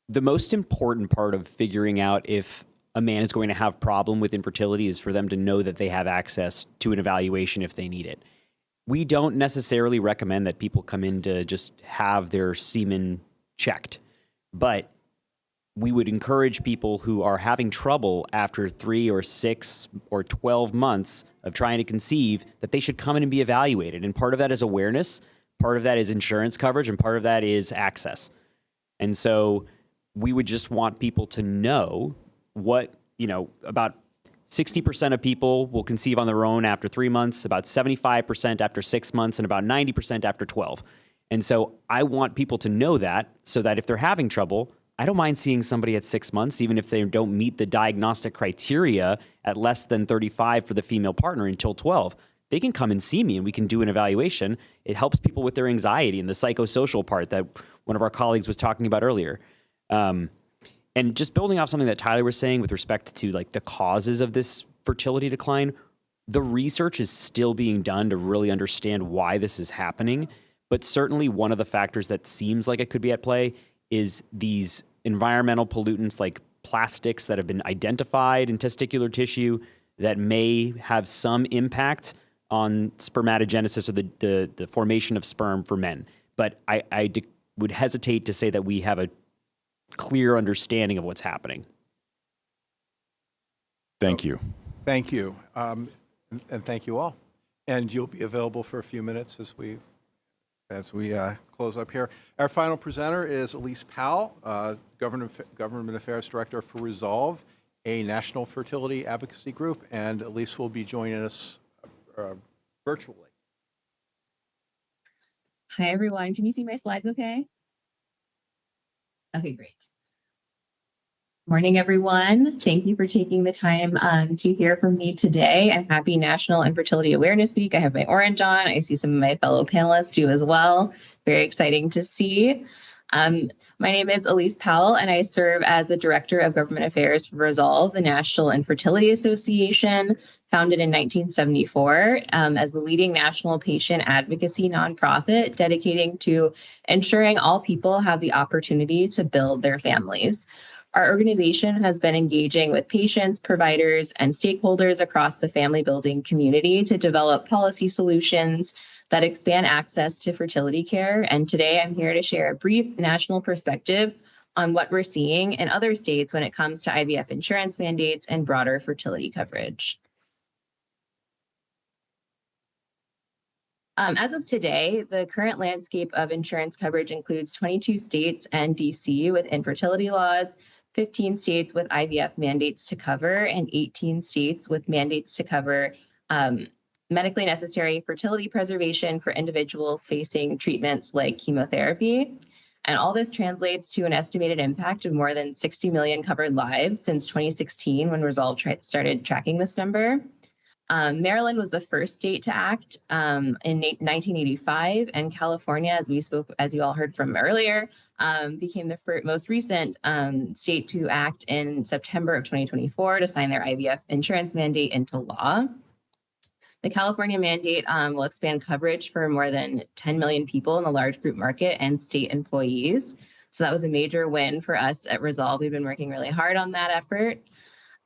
S10: most important part of figuring out if a man is going to have problem with infertility is for them to know that they have access to an evaluation if they need it. We don't necessarily recommend that people come in to just have their semen checked, but we would encourage people who are having trouble after 3 or 6 or 12 months of trying to conceive that they should come in and be evaluated. And part of that is awareness, part of that is insurance coverage, and part of that is access. And so we would just want people to know what, about 60% of people will conceive on their own after 3 months, about 75% after 6 months, and about 90% after 12. And so I want people to know that so that if they're having trouble, I don't mind seeing somebody at 6 months, even if they don't meet the diagnostic criteria at less than 35 for the female partner until 12. They can come and see me and we can do an evaluation. It helps people with their anxiety and the psychosocial part that one of our colleagues was talking about earlier. And just building off something that Tyler was saying with respect to like the causes of this fertility decline, the research is still being done to really understand why this is happening. But certainly one of the factors that seems like it could be at play is these environmental pollutants like plastics that have been identified in testicular tissue that may have some impact on spermatogenesis or the formation of sperm for men. But I would hesitate to say that we have a clear understanding of what's happening.
S7: Thank you.
S1: Thank you. And thank you all. And you'll be available for a few minutes as we close up here. Our final presenter is Elise Powell, Government Affairs Director for Resolve, a national fertility advocacy group, and Elise will be joining us virtually.
S15: Hi, everyone. Can you see my slides okay? Okay, great. Morning, everyone. Thank you for taking the time to hear from me today, and happy National Infertility Awareness Week. I have my orange on. I see some of my fellow panelists do as well. Very exciting to see. My name is Elise Powell, and I serve as the Director of Government Affairs for Resolve, the National Infertility Association, founded in 1974 as the leading national patient advocacy nonprofit dedicating to ensuring all people have the opportunity to build their families. Our organization has been engaging with patients, providers, and stakeholders across the family building community to develop policy solutions that expand access to fertility care. And today I'm here to share a brief national perspective on what we're seeing in other states when it comes to IVF insurance mandates and broader fertility coverage. As of today, the current landscape of insurance coverage includes 22 states and DC with infertility laws, 15 states with IVF mandates to cover, and 18 states with mandates to cover medically necessary fertility preservation for individuals facing treatments like chemotherapy. And all this translates to an estimated impact of more than 60 million covered lives since 2016 when Resolve started tracking this number. Maryland was the first state to act in 1985, and California, as you all heard from earlier, became the most recent state to act in September of 2024 to sign their IVF insurance mandate into law. The California mandate will expand coverage for more than 10 million people in the large group market and state employees. So that was a major win for us at Resolve. We've been working really hard on that effort.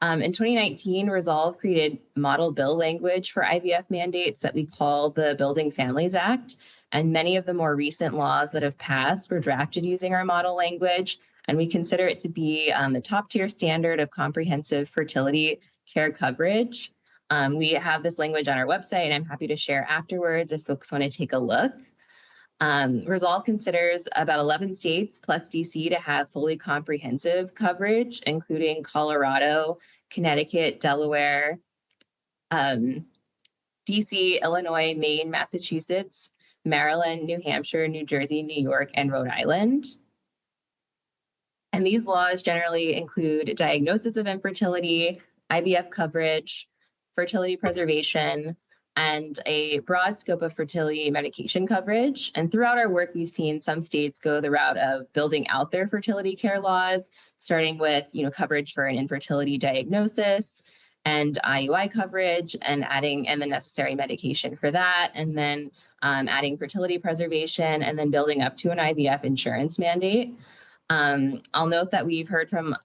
S15: In 2019, Resolve created model bill language for IVF mandates that we call the Building Families Act. And many of the more recent laws that have passed were drafted using our model language. And we consider it to be the top tier standard of comprehensive fertility care coverage. We have this language on our website, and I'm happy to share afterwards if folks want to take a look. Resolve considers about 11 states plus DC to have fully comprehensive coverage, including Colorado, Connecticut, Delaware, DC, Illinois, Maine, Massachusetts, Maryland, New Hampshire, New Jersey, New York, and Rhode Island. And these laws generally include diagnosis of infertility, IVF coverage, fertility preservation, and a broad scope of fertility medication coverage. And throughout our work, we've seen some states go the route of building out their fertility care laws, starting with coverage for an infertility diagnosis, and IUI coverage, and the necessary medication for that, and then adding fertility preservation, and then building up to an IVF insurance mandate. I'll note that we've heard from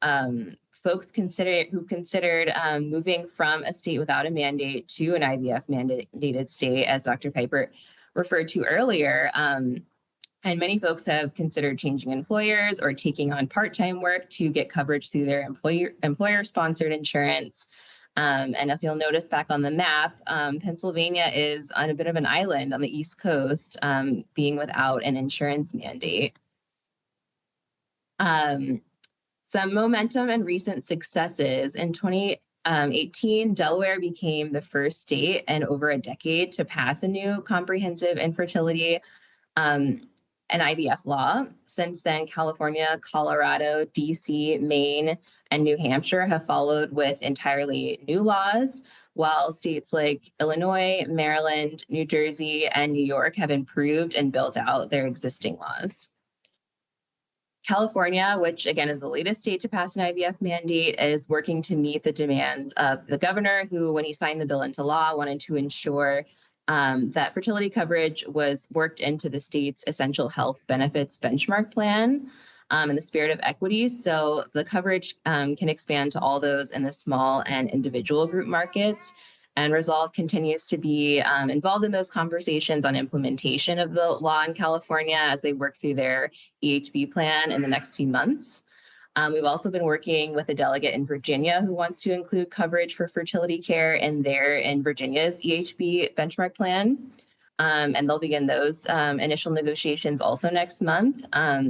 S15: folks who've considered moving from a state without a mandate to an IVF mandated state, as Dr. Piper referred to earlier. And many folks have considered changing employers or taking on part-time work to get coverage through their employer-sponsored insurance. And if you'll notice back on the map, Pennsylvania is on a bit of an island on the East Coast, being without an insurance mandate. Some momentum and recent successes. In 2018, Delaware became the first state in over a decade to pass a new comprehensive infertility and IVF law. Since then, California, Colorado, DC, Maine, and New Hampshire have followed with entirely new laws, while states like Illinois, Maryland, New Jersey, and New York have improved and built out their existing laws. California, which again is the latest state to pass an IVF mandate, is working to meet the demands of the governor, who, when he signed the bill into law, wanted to ensure that fertility coverage was worked into the state's essential health benefits benchmark plan in the spirit of equity. So the coverage can expand to all those in the small and individual group markets. And Resolve continues to be involved in those conversations on implementation of the law in California as they work through their EHB plan in the next few months. We've also been working with a delegate in Virginia who wants to include coverage for fertility care in Virginia's EHB benchmark plan. And they'll begin those initial negotiations also next month.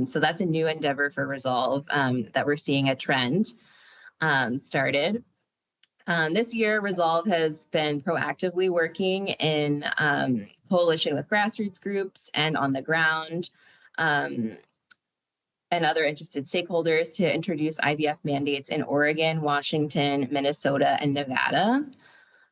S15: So that's a new endeavor for Resolve that we're seeing a trend started. This year, Resolve has been proactively working in coalition with grassroots groups and on the ground and other interested stakeholders to introduce IVF mandates in Oregon, Washington, Minnesota, and Nevada.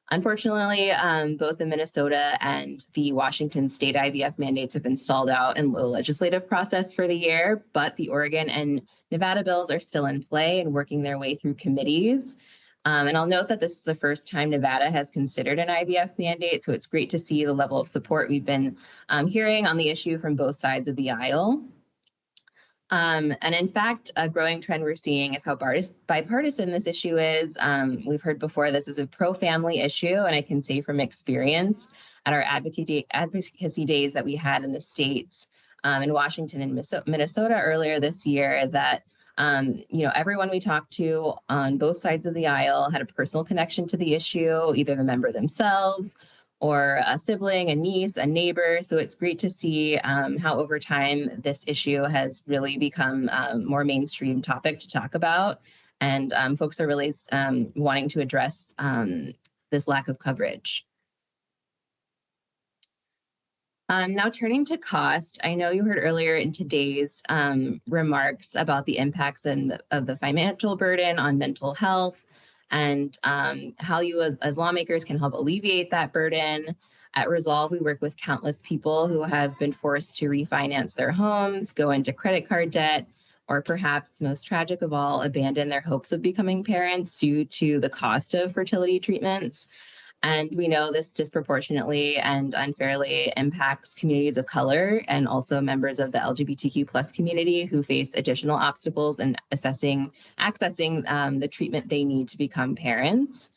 S15: Unfortunately, both the Minnesota and the Washington state IVF mandates have been stalled out in the legislative process for the year, but the Oregon and Nevada bills are still in play and working their way through committees. And I'll note that this is the first time Nevada has considered an IVF mandate, so it's great to see the level of support we've been hearing on the issue from both sides of the aisle. And in fact, a growing trend we're seeing is how bipartisan this issue is. We've heard before this is a pro-family issue, and I can say from experience at our advocacy days that we had in the states in Washington and Minnesota earlier this year that everyone we talked to on both sides of the aisle had a personal connection to the issue, either the member themselves or a sibling, a niece, a neighbor. So it's great to see how over time this issue has really become a more mainstream topic to talk about. And folks are really wanting to address this lack of coverage. Now turning to cost, I know you heard earlier in today's remarks about the impacts of the financial burden on mental health and how you as lawmakers can help alleviate that burden. At Resolve, we work with countless people who have been forced to refinance their homes, go into credit card debt, or perhaps most tragic of all, abandon their hopes of becoming parents due to the cost of fertility treatments. And we know this disproportionately and unfairly impacts communities of color and also members of the LGBTQ+ community who face additional obstacles in accessing the treatment they need to become parents.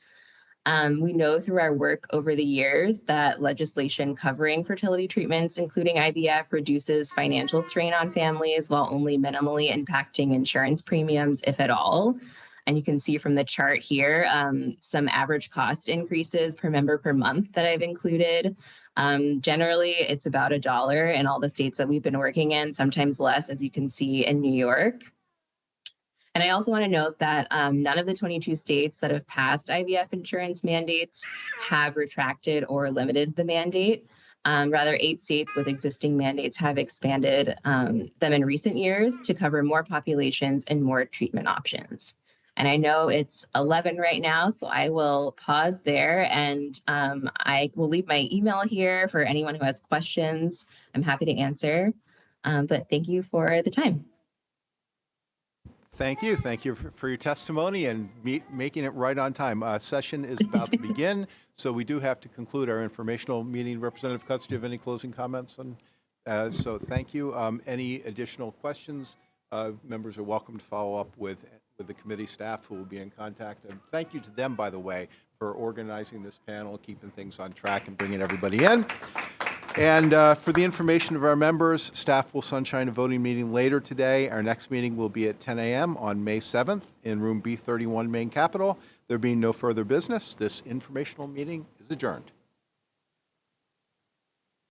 S15: We know through our work over the years that legislation covering fertility treatments, including IVF, reduces financial strain on families while only minimally impacting insurance premiums, if at all. And you can see from the chart here some average cost increases per member per month that I've included. Generally, it's about $1 in all the states that we've been working in, sometimes less, as you can see in New York. And I also want to note that none of the 22 states that have passed IVF insurance mandates have retracted or limited the mandate. Rather, 8 states with existing mandates have expanded them in recent years to cover more populations and more treatment options. And I know it's 11 right now, so I will pause there and I will leave my email here for anyone who has questions. I'm happy to answer, but thank you for the time.
S1: Thank you. Thank you for your testimony and making it right on time. Session is about to begin, so we do have to conclude our informational meeting. Representative Cutts, do you have any closing comments? So thank you. Any additional questions? Members are welcome to follow up with the committee staff who will be in contact. And thank you to them, by the way, for organizing this panel, keeping things on track, and bringing everybody in. And for the information of our members, staff will sunshine a voting meeting later today. Our next meeting will be at 10 a.m. on May 7th in room B31, Main Capitol. There being no further business, this informational meeting is adjourned.